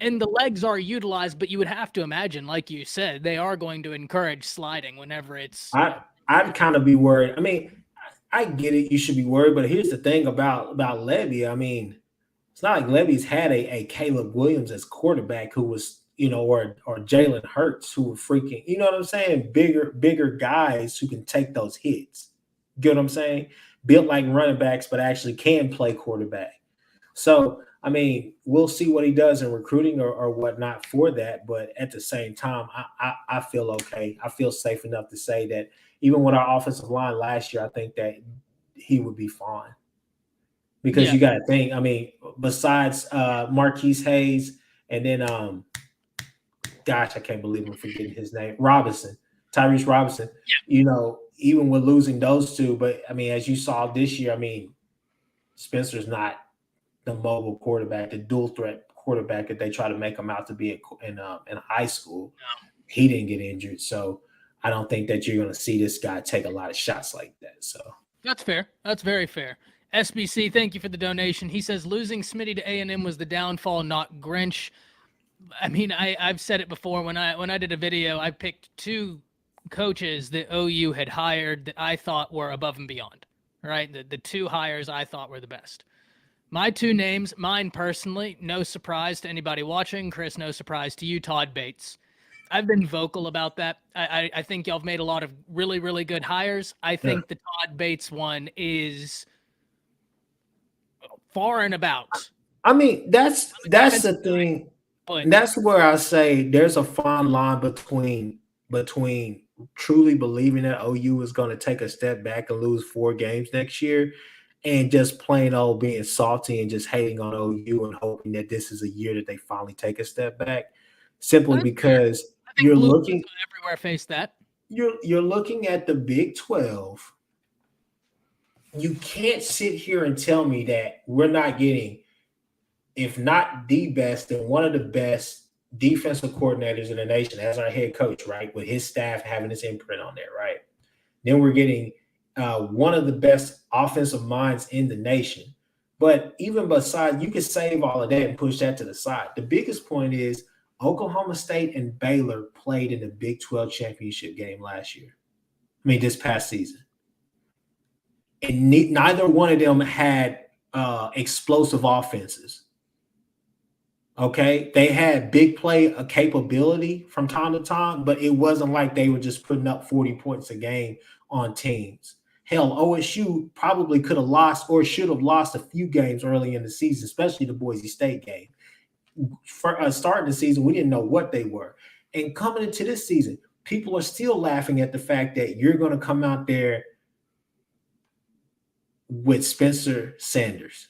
and the legs are utilized, but you would have to imagine, like you said, they are going to encourage sliding whenever it's. I'd kind of be worried. I mean, I get it. You should be worried, but here's the thing about Levy. I mean, it's not like Levy's had a Caleb Williams as quarterback who was, or Jalen Hurts who were freaking, you know what I'm saying? Bigger guys who can take those hits. Get what I'm saying? Built like running backs, but actually can play quarterback. So, I mean, we'll see what he does in recruiting or whatnot for that. But at the same time, I feel okay. I feel safe enough to say that even with our offensive line last year, I think that he would be fine. Because Yeah. you got to think, I mean, besides Marquise Hayes and then, gosh, I can't believe I'm forgetting his name, Tyrese Robinson, even with losing those two. But, I mean, as you saw this year, I mean, Spencer's not the mobile quarterback, the dual threat quarterback that they try to make him out to be in high school. He didn't get injured. So I don't think that you're going to see this guy take a lot of shots like that. So that's fair. That's very fair. SBC, thank you for the donation. He says losing Smitty to A&M was the downfall, not Grinch. I mean, I've said it before. When I did a video, I picked two coaches that OU had hired that I thought were above and beyond. Right, the two hires I thought were the best. My two names, mine personally, no surprise to anybody watching. Chris, no surprise to you, Todd Bates. I've been vocal about that. I think y'all have made a lot of really, really good hires. I think the Todd Bates one is far and about. I mean, that's the thing. But that's where I say there's a fine line between truly believing that OU is going to take a step back and lose 4 games next year and just plain old being salty and just hating on OU and hoping that this is a year that they finally take a step back. Simply because you're looking everywhere face that. You're looking at the Big 12. You can't sit here and tell me that we're not getting, if not the best, then one of the best defensive coordinators in the nation as our head coach, right? With his staff having his imprint on there, right? Then we're getting one of the best offensive minds in the nation. But even besides, you can save all of that and push that to the side. The biggest point is Oklahoma State and Baylor played in the Big 12 championship game last year. I mean, this past season. And neither one of them had explosive offenses. Okay, they had big play capability from time to time, but it wasn't like they were just putting up 40 points a game on teams. Hell, OSU probably could have lost or should have lost a few games early in the season, especially the Boise State game. For starting the season, we didn't know what they were. And coming into this season, people are still laughing at the fact that you're going to come out there with Spencer Sanders.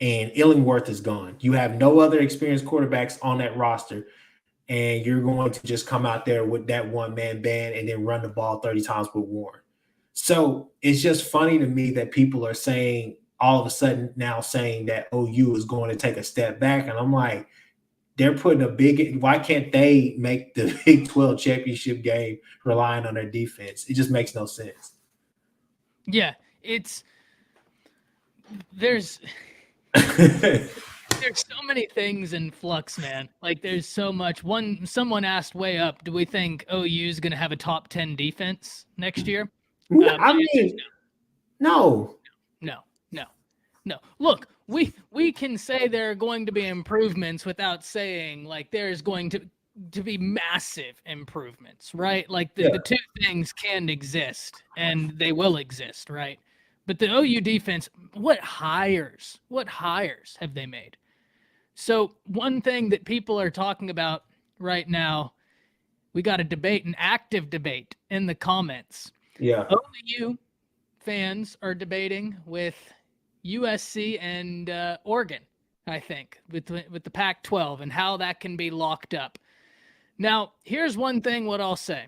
And Illingworth is gone. You have no other experienced quarterbacks on that roster, and you're going to just come out there with that one-man band and then run the ball 30 times with Warren. So it's just funny to me that people are saying all of a sudden now saying that OU is going to take a step back. And I'm like, they're putting why can't they make the Big 12 championship game relying on their defense? It just makes no sense. Yeah, there's so many things in flux, man. Like there's so much. Someone asked way up, do we think OU is going to have a top 10 defense next year? I mean, no. Look, we can say there are going to be improvements without saying like there's going to be massive improvements, right? Like the two things can exist and they will exist, right? But the OU defense, what hires have they made? So one thing that people are talking about right now, we got a debate, an active debate in the comments. Yeah. OU fans are debating with USC and Oregon, I think, with the Pac-12 and how that can be locked up. Now, here's one thing what I'll say.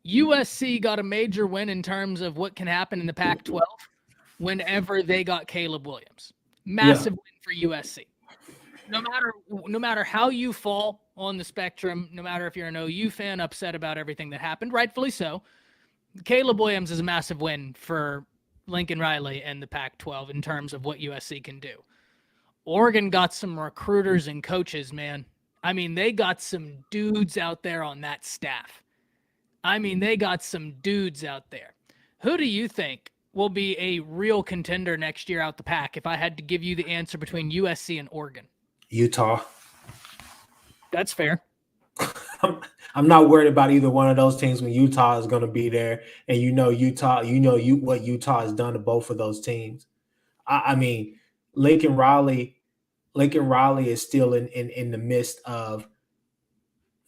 USC got a major win in terms of what can happen in the Pac-12 whenever they got Caleb Williams. Massive win for USC. No matter how you fall on the spectrum, no matter if you're an OU fan upset about everything that happened, rightfully so, Caleb Williams is a massive win for Lincoln Riley and the Pac-12 in terms of what USC can do. Oregon got some recruiters and coaches, man. I mean, they got some dudes out there on that staff. I mean, they got some dudes out there. Who do you think will be a real contender next year out the pack if I had to give you the answer between USC and Oregon? Utah. That's fair. I'm not worried about either one of those teams when Utah is going to be there, and Utah. What Utah has done to both of those teams. I mean, Lincoln Riley. Lincoln Riley is still in the midst of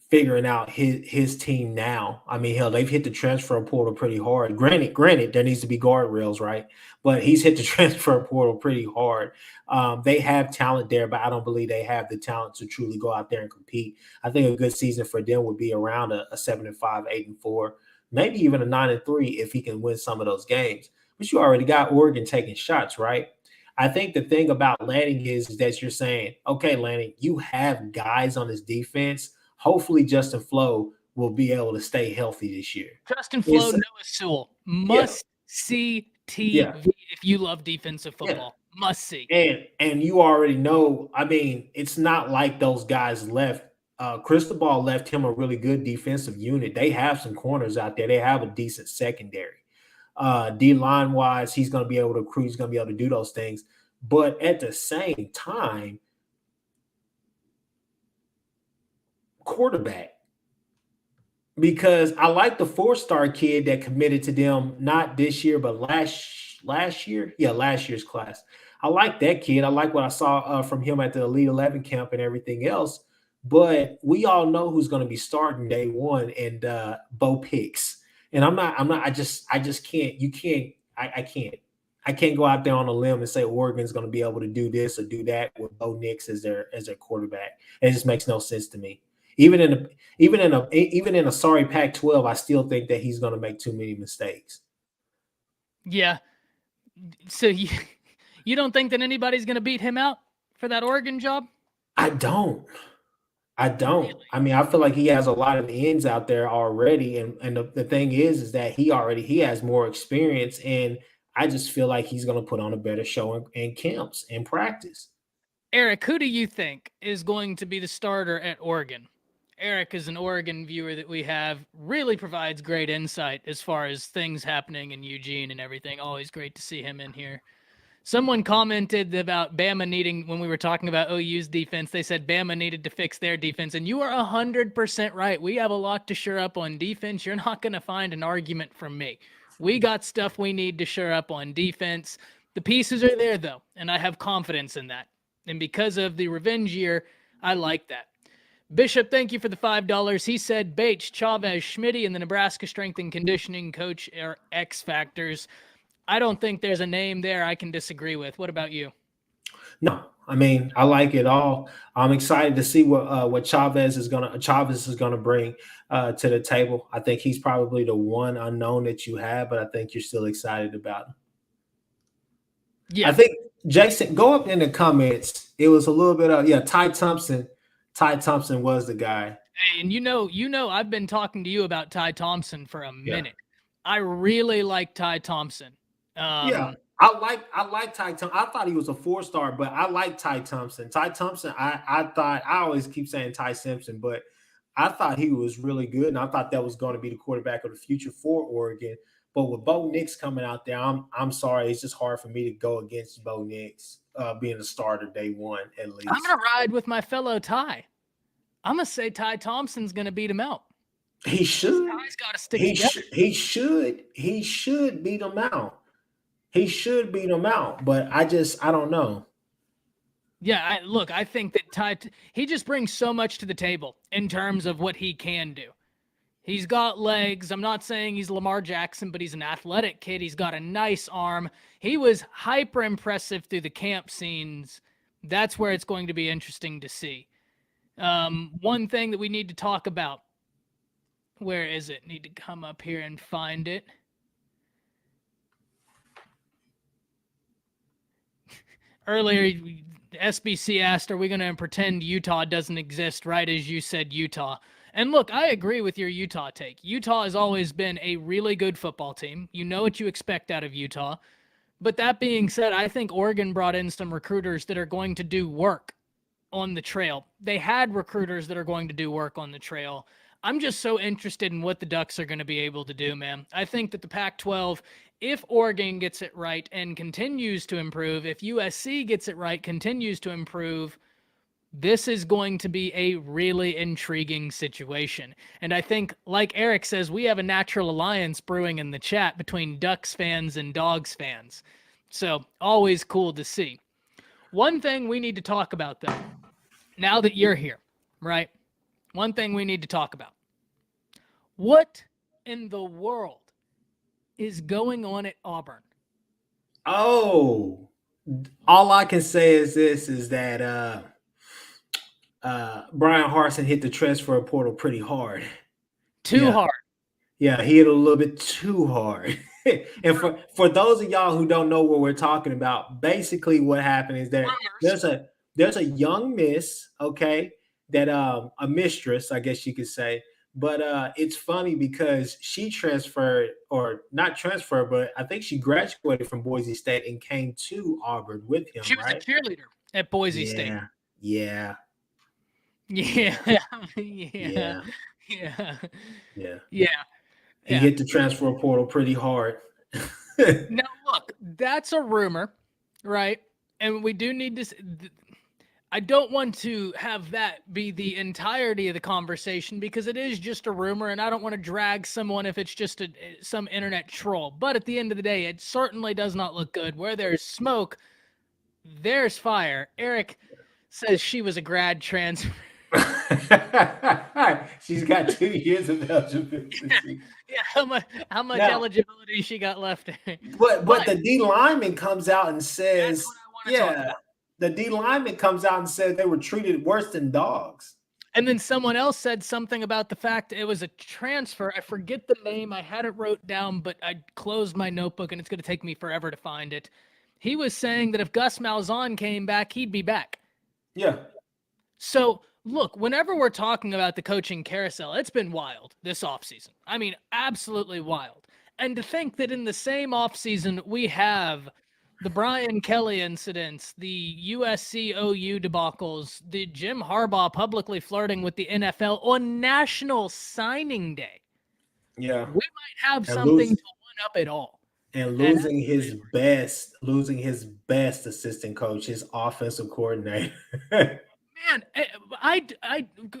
figuring out his team now. I mean, hell, they've hit the transfer portal pretty hard. Granted, there needs to be guardrails, right? But he's hit the transfer portal pretty hard. They have talent there, but I don't believe they have the talent to truly go out there and compete. I think a good season for them would be around a 7-5, 8-4, maybe even a 9-3 if he can win some of those games. But you already got Oregon taking shots, right? I think the thing about Lanning is that you're saying, okay, Lanning, you have guys on this defense. Hopefully Justin Flo will be able to stay healthy this year. Justin Flo, Noah Sewell, must see TV if you love defensive football. Yeah. Must see. And you already know, I mean, it's not like those guys left. Cristobal left him a really good defensive unit. They have some corners out there. They have a decent secondary. D-line wise, he's going to be able to cruise, he's going to be able to do those things. But at the same time, quarterback, because I like the 4-star kid that committed to them not this year but last year. Yeah, last year's class. I like that kid. I like what I saw from him at the Elite 11 camp and everything else. But we all know who's going to be starting day one, and Bo Picks. And I just can't. I can't go out there on a limb and say Oregon's going to be able to do this or do that with Bo Nix as their quarterback. It just makes no sense to me. Even in a sorry Pac-12, I still think that he's going to make too many mistakes. Yeah. So you don't think that anybody's going to beat him out for that Oregon job? I don't. Really? I mean, I feel like he has a lot of ends out there already, and the thing is that he has more experience, and I just feel like he's going to put on a better show in camps and practice. Eric, who do you think is going to be the starter at Oregon? Eric is an Oregon viewer that we have, really provides great insight as far as things happening in Eugene and everything. Always great to see him in here. Someone commented about Bama needing, when we were talking about OU's defense, they said Bama needed to fix their defense. And you are 100% right. We have a lot to shore up on defense. You're not going to find an argument from me. We got stuff we need to shore up on defense. The pieces are there, though, and I have confidence in that. And because of the revenge year, I like that. Bishop, thank you for the $5. He said Bates, Chavez, Schmitty, and the Nebraska strength and conditioning coach are X factors. I don't think there's a name there I can disagree with. What about you? No, I mean, I like it all. I'm excited to see what Chavez is gonna bring to the table. I think he's probably the one unknown that you have, but I think you're still excited about him. Yeah, I think Jason, go up in the comments. It was a little bit of Ty Thompson. Ty Thompson was the guy. Hey, and you know, I've been talking to you about Ty Thompson for a minute. I really like Ty Thompson. I like Ty Thompson. I thought he was a 4-star, but I like Ty Thompson. Ty Thompson, I always keep saying Ty Simpson, but I thought he was really good, and I thought that was going to be the quarterback of the future for Oregon. But with Bo Nix coming out there, I'm sorry, it's just hard for me to go against Bo Nix being a starter day one at least. I'm gonna ride with my fellow Ty. I'm gonna say Ty Thompson's gonna beat him out. He should. Ty's got to stick together. He should beat him out. He should beat him out, but I don't know. Yeah, I think that Ty, he just brings so much to the table in terms of what he can do. He's got legs. I'm not saying he's Lamar Jackson, but he's an athletic kid. He's got a nice arm. He was hyper impressive through the camp scenes. That's where it's going to be interesting to see. One thing that we need to talk about. Where is it? Need to come up here and find it. Earlier, SBC asked, are we going to pretend Utah doesn't exist, right as you said Utah? And look, I agree with your Utah take. Utah has always been a really good football team. You know what you expect out of Utah. But that being said, I think Oregon brought in some recruiters that are going to do work on the trail. They had recruiters that are going to do work on the trail. I'm just so interested in what the Ducks are going to be able to do, man. I think that the Pac-12, if Oregon gets it right and continues to improve, if USC gets it right, continues to improve, this is going to be a really intriguing situation. And I think, like Eric says, we have a natural alliance brewing in the chat between Ducks fans and Dogs fans. So always cool to see. One thing we need to talk about, though, now that you're here, right? One thing we need to talk about. What in the world is going on at Auburn? Oh, all I can say is this: is that Brian Harsin hit the transfer portal pretty hard. Too hard. Yeah, he hit a little bit too hard. And for those of y'all who don't know what we're talking about, basically what happened is that there's a young miss, okay, that a mistress, I guess you could say. But it's funny because she transferred, or not transferred, but I think she graduated from Boise State and came to Auburn with him, She was right? a cheerleader at Boise State. Yeah. Yeah. Yeah. He Yeah. hit the transfer portal pretty hard. Now, look, that's a rumor, right? And we do need to. I don't want to have that be the entirety of the conversation because it is just a rumor, and I don't want to drag someone if it's just some internet troll. But at the end of the day, it certainly does not look good. Where there's smoke, there's fire. Eric says she was a grad transfer. She's got 2 years of eligibility. Yeah, how much eligibility she got left? But the D lineman comes out and says, that's what I want to talk about. The D lineman comes out and said they were treated worse than dogs. And then someone else said something about the fact it was a transfer. I forget the name. I had it wrote down, but I closed my notebook and it's going to take me forever to find it. He was saying that if Gus Malzahn came back, he'd be back. Yeah. So, look, whenever we're talking about the coaching carousel, it's been wild this offseason. I mean, absolutely wild. And to think that in the same offseason, we have the Brian Kelly incidents, the USC OU debacles, the Jim Harbaugh publicly flirting with the NFL on National Signing Day. Yeah. We might have something to one up it all. And losing his best assistant coach, his offensive coordinator. Man,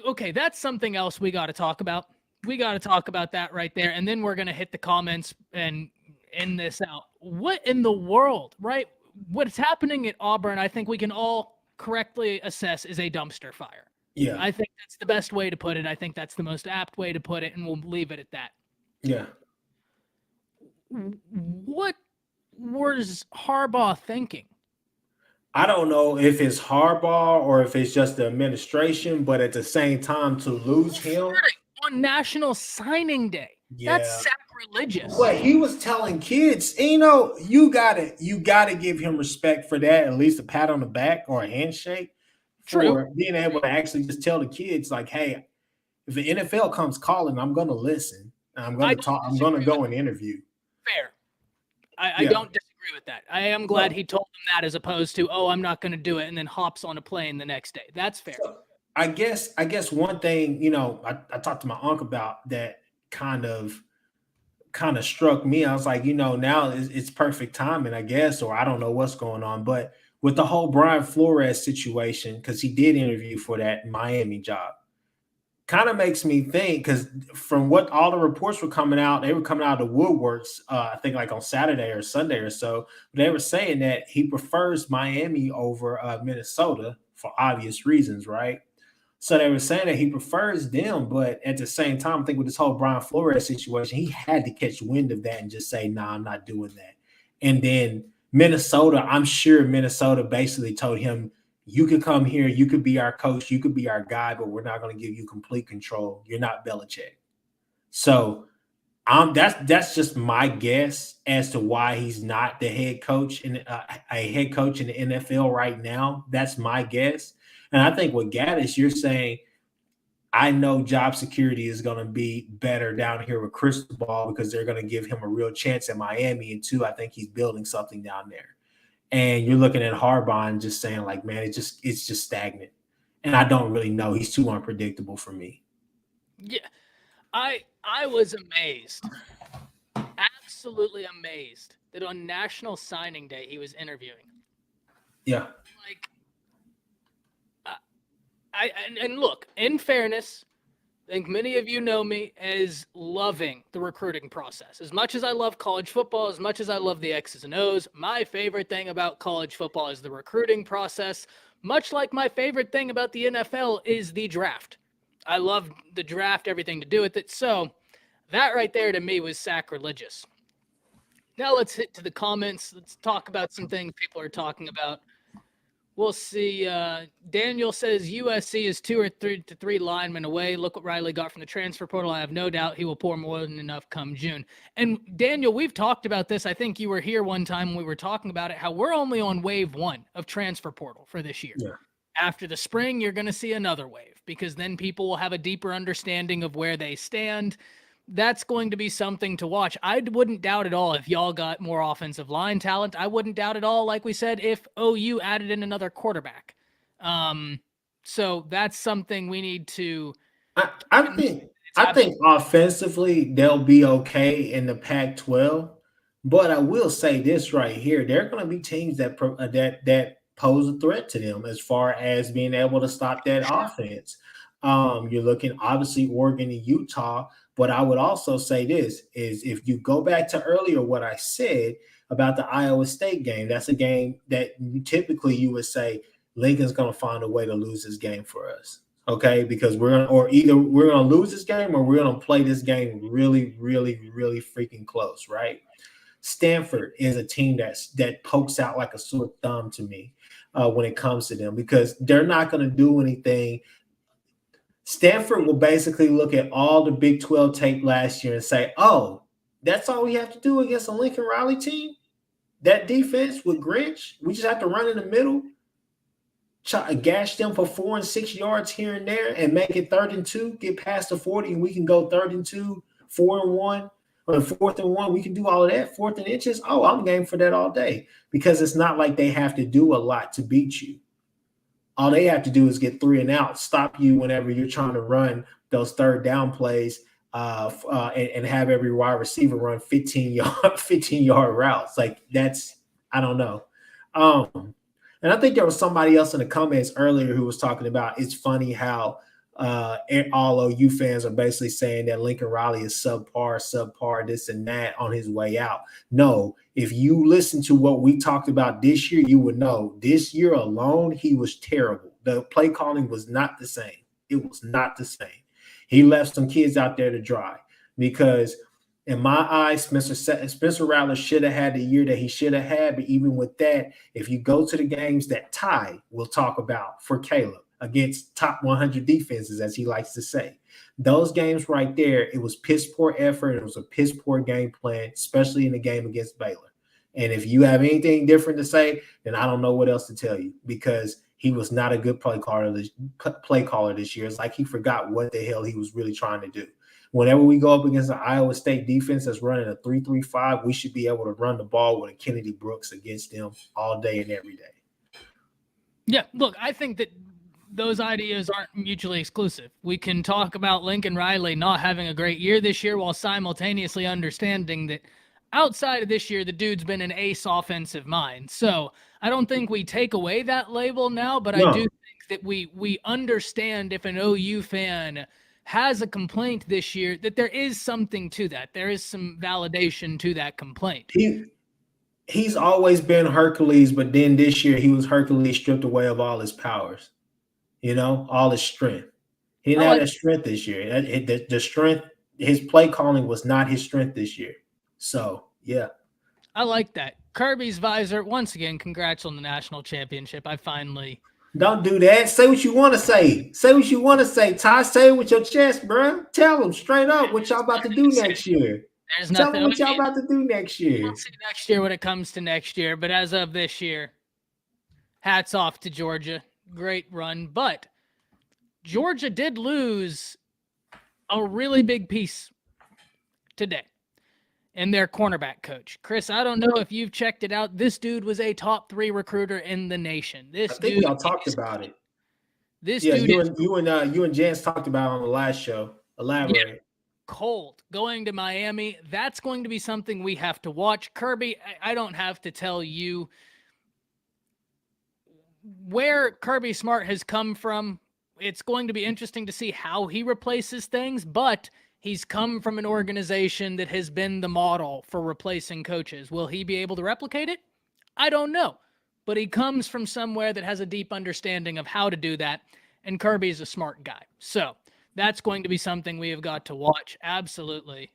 okay, that's something else we got to talk about. We got to talk about that right there. And then we're going to hit the comments and end this out. What in the world, right? What's happening at Auburn, I think we can all correctly assess is a dumpster fire. Yeah. I think that's the best way to put it. I think that's the most apt way to put it, and we'll leave it at that. Yeah. What was Harbaugh thinking? I don't know if it's Harbaugh or if it's just the administration, but at the same time, to lose him on National Signing Day, that's sacrilegious. But he was telling kids, you gotta give him respect for that, at least a pat on the back or a handshake. For being able to actually just tell the kids, like, hey, if the NFL comes calling, I'm gonna listen. I'm gonna talk. I'm gonna go and interview. Fair. I don't disagree with that. I am glad he told them that as opposed to, I'm not going to do it, and then hops on a plane the next day. That's fair. So I guess one thing, I talked to my uncle about that kind of struck me. I was like, now it's perfect timing, I guess, or I don't know what's going on. But with the whole Brian Flores situation, because he did interview for that Miami job, kind of makes me think, because from what all the reports were coming out, they were coming out of the woodworks, I think like on Saturday or Sunday or so. They were saying that he prefers Miami over Minnesota for obvious reasons, right? So they were saying that he prefers them, but at the same time, I think with this whole Brian Flores situation, he had to catch wind of that and just say, nah, I'm not doing that. And then Minnesota, I'm sure Minnesota basically told him, you could come here, you could be our coach, you could be our guy, but we're not going to give you complete control. You're not Belichick. So that's just my guess as to why he's not the head coach in a head coach in the NFL right now. That's my guess. And I think with Gaddis, you're saying, I know job security is going to be better down here with Cristobal because they're going to give him a real chance at Miami. And two, I think he's building something down there. And you're looking at Harbaugh and just saying, like, man, it's just stagnant. And I don't really know. He's too unpredictable for me. Yeah. I was amazed, absolutely amazed that on National Signing Day he was interviewing. Yeah. Like, and look, in fairness, I think many of you know me as loving the recruiting process. As much as I love college football, as much as I love the X's and O's, my favorite thing about college football is the recruiting process. Much like my favorite thing about the NFL is the draft. I love the draft, everything to do with it. So that right there to me was sacrilegious. Now let's hit to the comments. Let's talk about some things people are talking about. We'll see. Daniel says USC is 2 or 3 linemen away. Look what Riley got from the transfer portal. I have no doubt he will pour more than enough come June. And Daniel, we've talked about this. I think you were here one time when we were talking about it, how we're only on wave 1 of transfer portal for this year. Yeah. After the spring, you're going to see another wave because then people will have a deeper understanding of where they stand. That's going to be something to watch. I wouldn't doubt at all if y'all got more offensive line talent. I wouldn't doubt at all, like we said, if OU added in another quarterback. So that's something we need to. I think offensively they'll be okay in the Pac-12, but I will say this right here: there are going to be teams that that pose a threat to them as far as being able to stop that offense. You're looking obviously Oregon and Utah, but I would also say this is if you go back to earlier what I said about the Iowa State game, that's a game that you would say Lincoln's going to find a way to lose this game for us. Okay, because either we're gonna lose this game or we're gonna play this game really, really, really freaking close, right? Stanford is a team that pokes out like a sore thumb to me when it comes to them because they're not gonna do anything. Stanford will basically look at all the Big 12 tape last year and say, "Oh, that's all we have to do against a Lincoln Riley team? That defense with Grinch, we just have to run in the middle." Gash them for 4 and 6 yards here and there and make it 3rd and 2, get past the 40, and we can go 3rd and 2, 4 and 1, or 4th and 1. We can do all of that, 4th and inches. Oh, I'm game for that all day because it's not like they have to do a lot to beat you. All they have to do is get 3 and out, stop you whenever you're trying to run those 3rd down plays and have every wide receiver run 15-yard routes. Like that's, I don't know. And I think there was somebody else in the comments earlier who was talking about it's funny how all OU fans are basically saying that Lincoln Riley is subpar, this and that on his way out. No, if you listen to what we talked about this year, you would know this year alone, he was terrible. The play calling was not the same. It was not the same. He left some kids out there to dry because in my eyes, Spencer Rattler should have had the year that he should have had. But even with that, if you go to the games that Ty will talk about for Caleb against top 100 defenses, as he likes to say, those games right there, it was piss poor effort. It was a piss poor game plan, especially in the game against Baylor. And if you have anything different to say, then I don't know what else to tell you because he was not a good play caller this year. It's like he forgot what the hell he was really trying to do. Whenever we go up against the Iowa State defense that's running a 3-3-5, we should be able to run the ball with a Kennedy Brooks against them all day and every day. Yeah, look, I think that those ideas aren't mutually exclusive. We can talk about Lincoln Riley not having a great year this year while simultaneously understanding that outside of this year, the dude's been an ace offensive mind. So I don't think we take away that label now, but I do think that we understand if an OU fan has a complaint this year, that there is something to that. There is some validation to that complaint. He's always been Hercules, but then this year he was Hercules stripped away of all his powers, all his strength. He didn't have that strength this year. The strength, his play calling was not his strength this year. So, yeah. I like that. Kirby's visor, once again, congrats on the national championship. I finally... Don't do that. Say what you want to say. Say what you want to say, Ty. Say it with your chest, bro. Tell them straight up what y'all about to do next year. Tell them what y'all about to do next year. We'll see next year when it comes to next year. But as of this year, hats off to Georgia. Great run. But Georgia did lose a really big piece today in their cornerback coach. Chris, I don't know if you've checked it out. This dude was a top 3 recruiter in the nation. I think y'all talked about it. This dude, you and Jans talked about it on the last show. Elaborate. Yeah. cold going to Miami. That's going to be something we have to watch. Kirby, I don't have to tell you where Kirby Smart has come from. It's going to be interesting to see how he replaces things, but he's come from an organization that has been the model for replacing coaches. Will he be able to replicate it? I don't know. But he comes from somewhere that has a deep understanding of how to do that, and Kirby's a smart guy. So that's going to be something we have got to watch. Absolutely.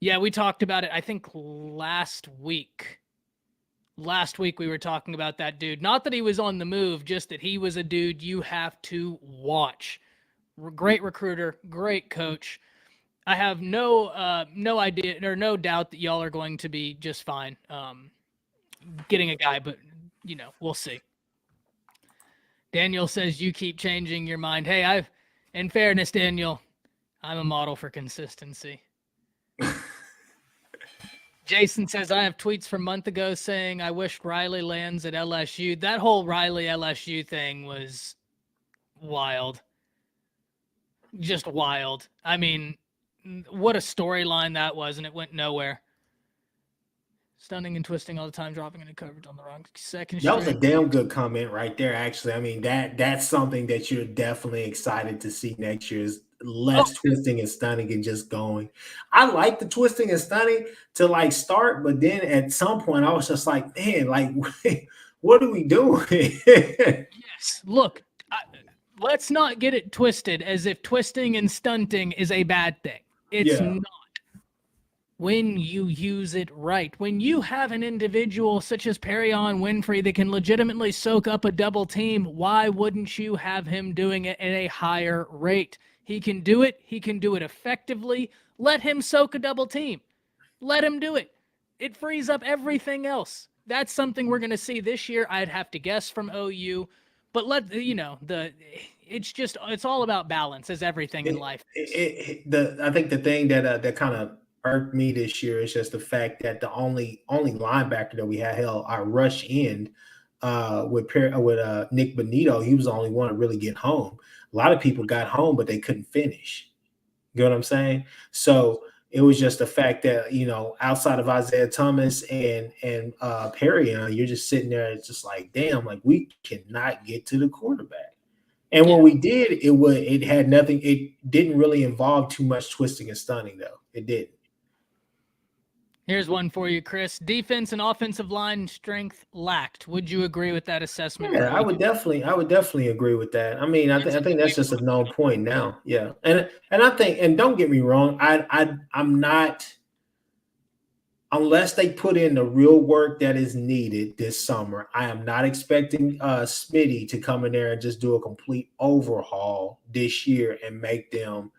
Yeah, we talked about it, I think, last week. Last week we were talking about that dude. Not that he was on the move, just that he was a dude you have to watch. Great recruiter, great coach. I have no idea or no doubt that y'all are going to be just fine getting a guy, but we'll see. Daniel says you keep changing your mind. Hey, in fairness, Daniel, I'm a model for consistency. Jason says, I have tweets from a month ago saying I wish Riley lands at LSU. That whole Riley LSU thing was wild. Just wild. I mean, what a storyline that was, and it went nowhere. Stunning and twisting all the time, dropping into coverage on the wrong second. That was a damn good comment right there, actually. I mean, that's something that you're definitely excited to see next year is less twisting and stunning and just going. I like the twisting and stunning to like start, but then at some point I was just like, man, like what are we doing? Yes. Look, let's not get it twisted as if twisting and stunting is a bad thing. It's not. When you use it right, when you have an individual such as Perion Winfrey that can legitimately soak up a double team, why wouldn't you have him doing it at a higher rate? He can do it. He can do it effectively. Let him soak a double team. Let him do it. It frees up everything else. That's something we're going to see this year. I'd have to guess from OU, but it's all about balance, as everything in life is. I think the thing that kind of irked me this year is just the fact that the only linebacker that we had held our rush end with Nick Bonito, he was the only one to really get home. A lot of people got home, but they couldn't finish. You know what I'm saying? So it was just the fact that, outside of Isaiah Thomas and Perion, you're just sitting there. It's just like, damn, like we cannot get to the quarterback. And when we did, it had nothing. It didn't really involve too much twisting and stunning, though. It didn't. Here's one for you, Chris. Defense and offensive line strength lacked. Would you agree with that assessment? Yeah, I would definitely agree with that. I mean, I think that's just a known point now. Yeah, and I think, and don't get me wrong, I'm not, unless they put in the real work that is needed this summer, I am not expecting Smitty to come in there and just do a complete overhaul this year and make them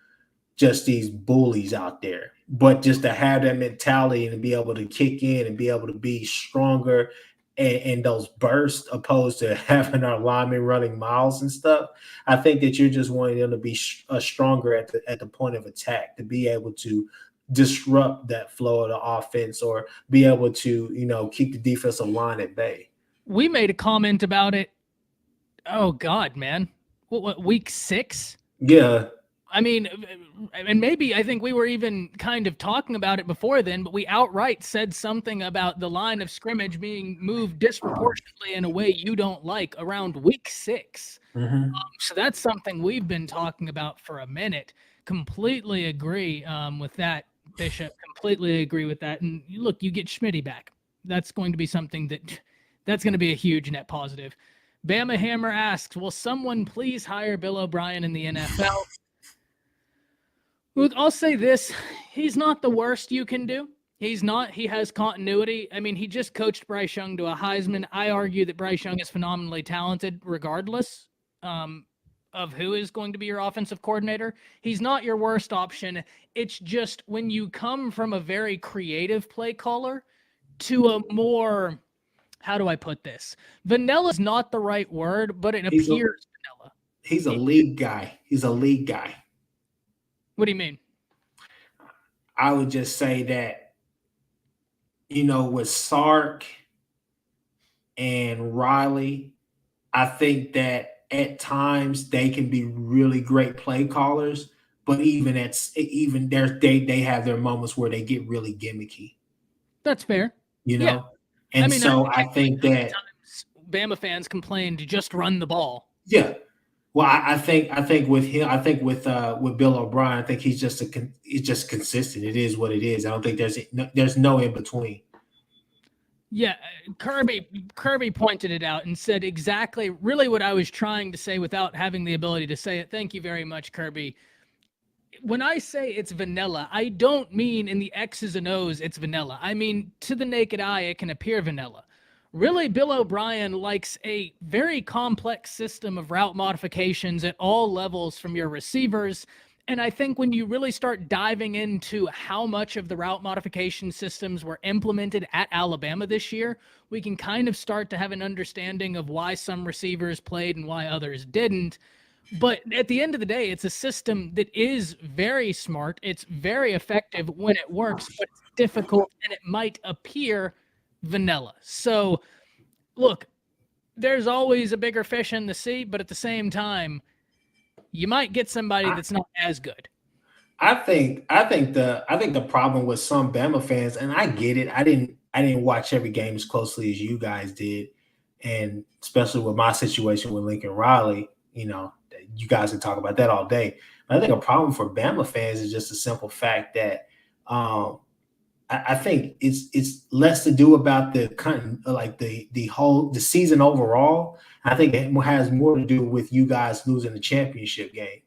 just these bullies out there. But just to have that mentality and to be able to kick in and be able to be stronger and those bursts, opposed to having our linemen running miles and stuff. I think that you're just wanting them to be stronger at the point of attack, to be able to disrupt that flow of the offense or be able to, keep the defensive line at bay. We made a comment about it. Oh God, man. What week 6? Yeah. I mean, and maybe I think we were even kind of talking about it before then, but we outright said something about the line of scrimmage being moved disproportionately in a way you don't like around week 6. Mm-hmm. So that's something we've been talking about for a minute. Completely agree with that, Bishop. Completely agree with that. And look, you get Schmitty back. That's going to be something that's going to be a huge net positive. Bama Hammer asks, will someone please hire Bill O'Brien in the NFL? Look, I'll say this. He's not the worst you can do. He's not. He has continuity. I mean, he just coached Bryce Young to a Heisman. I argue that Bryce Young is phenomenally talented regardless of who is going to be your offensive coordinator. He's not your worst option. It's just when you come from a very creative play caller to a more, how do I put this? Vanilla is not the right word, but it appears vanilla. He's a league guy. He's a league guy. What do you mean? I would just say that, with Sark and Riley, I think that at times they can be really great play callers, But even they have their moments where they get really gimmicky. That's fair. You know? Yeah. And so I think that Bama fans complained to just run the ball. Yeah. Well, I think with him, I think with Bill O'Brien, I think he's just consistent. It is what it is. I don't think there's no in between. Yeah, Kirby pointed it out and said exactly really what I was trying to say without having the ability to say it. Thank you very much, Kirby. When I say it's vanilla, I don't mean in the X's and O's it's vanilla. I mean, to the naked eye, it can appear vanilla. Really, Bill O'Brien likes a very complex system of route modifications at all levels from your receivers. And I think when you really start diving into how much of the route modification systems were implemented at Alabama this year, we can kind of start to have an understanding of why some receivers played and why others didn't. But at the end of the day, it's a system that is very smart. It's very effective when it works, but it's difficult and it might appear vanilla. So, look, there's always a bigger fish in the sea, but at the same time, you might get somebody that's not as good. I think the problem with some Bama fans, and I get it. I didn't watch every game as closely as you guys did, and especially with my situation with Lincoln Riley, you guys can talk about that all day. But I think a problem for Bama fans is just the simple fact that I think it's less to do about the season overall. I think it has more to do with you guys losing the championship game.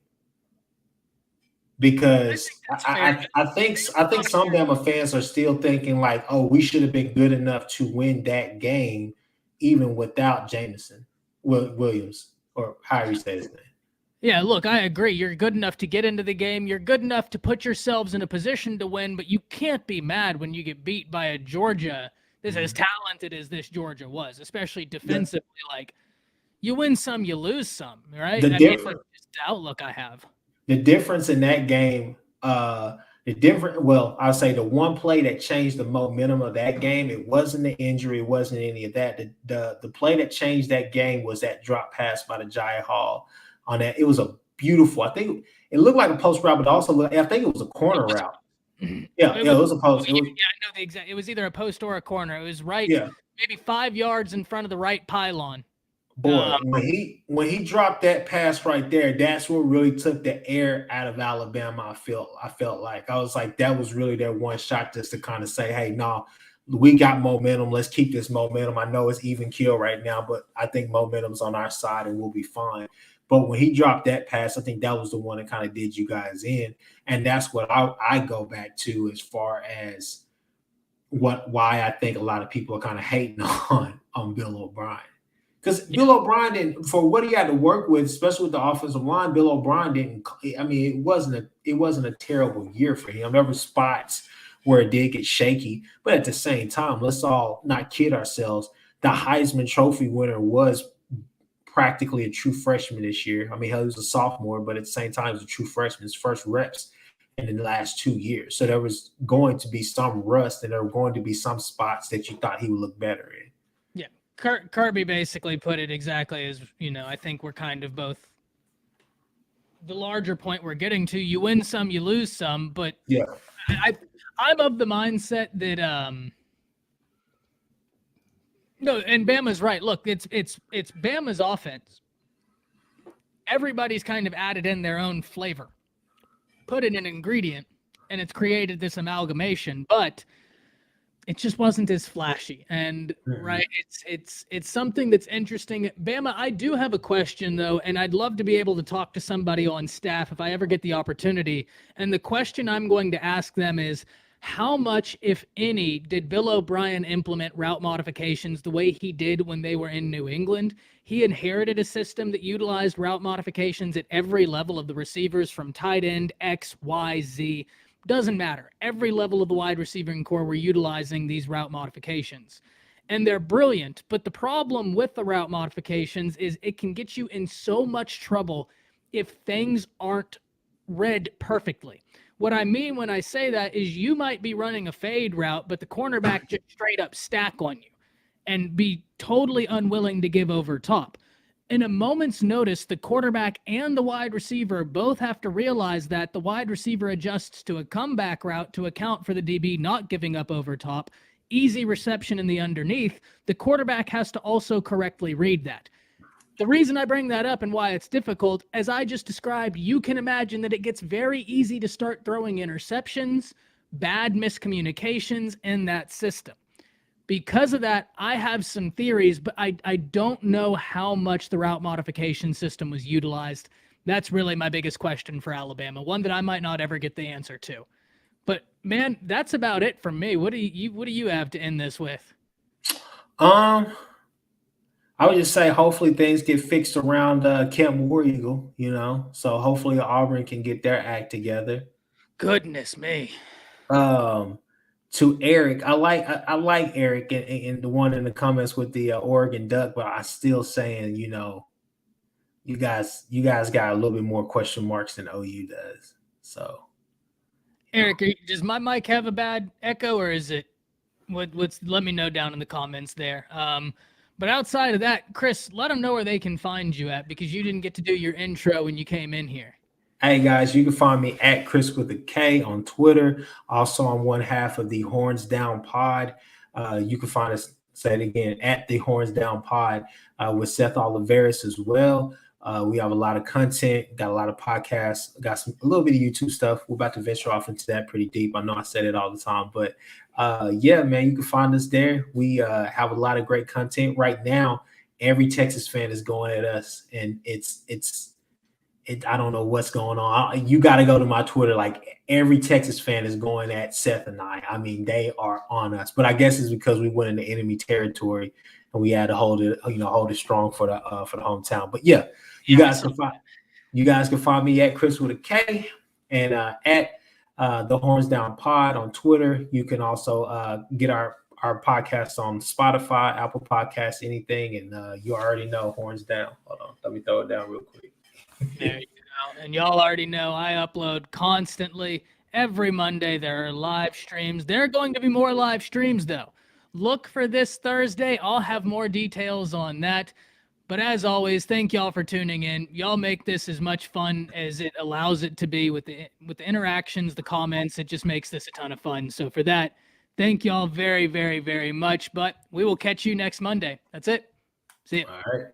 Because I think some Bama fans are still thinking like, oh, we should have been good enough to win that game even without Jameson Williams, or how you say his name. Yeah, look, I agree. You're good enough to get into the game. You're good enough to put yourselves in a position to win, but you can't be mad when you get beat by a Georgia that's as talented as this Georgia was, especially defensively. Like, you win some, you lose some, right? That's just the outlook I have. The difference in that game, I'll say the one play that changed the momentum of that game, it wasn't the injury, it wasn't any of that. The play that changed that game was that drop pass by the Jai Hall on that. It was a beautiful, I think it looked like a post route, but also I think it was a corner route. Yeah, it was a post. I know the exact. It was either a post or a corner. It was maybe 5 yards in front of the right pylon. Boy, when he dropped that pass right there, that's what really took the air out of Alabama. I felt like I was like, that was really their one shot just to kind of say, hey, no, we got momentum. Let's keep this momentum. I know it's even kill right now, but I think momentum's on our side and we'll be fine. But when he dropped that pass, I think that was the one that kind of did you guys in. And that's what I go back to as far as why I think a lot of people are kind of hating on Bill O'Brien. Because Bill O'Brien didn't, for what he had to work with, especially with the offensive line, Bill O'Brien didn't. I mean, it wasn't a terrible year for him. There were spots where it did get shaky, but at the same time, let's all not kid ourselves. The Heisman Trophy winner was practically a true freshman this year. I mean, he was a sophomore, but at the same time, he was a true freshman. His first reps in the last 2 years, so there was going to be some rust, and there were going to be some spots that you thought he would look better in. Kirby basically put it exactly as, I think we're kind of both the larger point we're getting to. You win some, you lose some, but yeah, I'm of the mindset that no, and Bama's right. Look, it's Bama's offense. Everybody's kind of added in their own flavor, put in an ingredient, and it's created this amalgamation, but it just wasn't as flashy. And right, it's something that's interesting. Bama, I do have a question though, and I'd love to be able to talk to somebody on staff if I ever get the opportunity. And the question I'm going to ask them is, how much, if any, did Bill O'Brien implement route modifications the way he did when they were in New England? He inherited a system that utilized route modifications at every level of the receivers, from tight end, X, Y, Z. Doesn't matter. Every level of the wide receiving core were utilizing these route modifications. And they're brilliant, but the problem with the route modifications is it can get you in so much trouble if things aren't read perfectly. What I mean when I say that is you might be running a fade route, but the cornerback just straight up stack on you and be totally unwilling to give over top. in a moment's notice, the quarterback and the wide receiver both have to realize that the wide receiver adjusts to a comeback route to account for the DB not giving up over top, easy reception in the underneath. The quarterback has to also correctly read that. The reason I bring that up and why it's difficult, as I just described, you can imagine that it gets very easy to start throwing interceptions, bad miscommunications in that system. Because of that, I have some theories, but I don't know how much the route modification system was utilized. That's really my biggest question for Alabama, one that I might not ever get the answer to. But man, that's about it from me. What do you have to end this with? I would just say hopefully things get fixed around Camp War Eagle, so hopefully Auburn can get their act together. Goodness me. To Eric, I like Eric and the one in the comments with the Oregon Duck, but I still saying, you guys got a little bit more question marks than OU does. So, Eric, does my mic have a bad echo, or is it? Let me know down in the comments there. But outside of that, Chris, let them know where they can find you at, because you didn't get to do your intro when you came in here. Hey guys, you can find me at Chris with a K on Twitter. Also, I'm one half of the Horns Down Pod. You can find us, say it again, at the Horns Down Pod with Seth Oliveris as well. We have a lot of content, got a lot of podcasts, got a little bit of YouTube stuff. We're about to venture off into that pretty deep. I know I said it all the time, but yeah, man, you can find us there. We have a lot of great content right now. Every Texas fan is going at us, and I don't know what's going on. You got to go to my Twitter. Like, every Texas fan is going at Seth and I. I mean, they are on us. But I guess it's because we went into enemy territory and we had to hold it strong for the hometown. But yeah, you guys can find me at Chris with a K and at the Horns Down Pod on Twitter. You can also get our podcast on Spotify, Apple Podcasts, anything. And you already know Horns Down. Hold on, let me throw it down real quick. There you go. And y'all already know I upload constantly. Every Monday there are live streams. There are going to be more live streams, though. Look for this Thursday. I'll have more details on that. But as always, thank y'all for tuning in. Y'all make this as much fun as it allows it to be with the interactions, the comments. It just makes this a ton of fun. So for that, thank y'all very, very, very much. But we will catch you next Monday. That's it. See you. All right.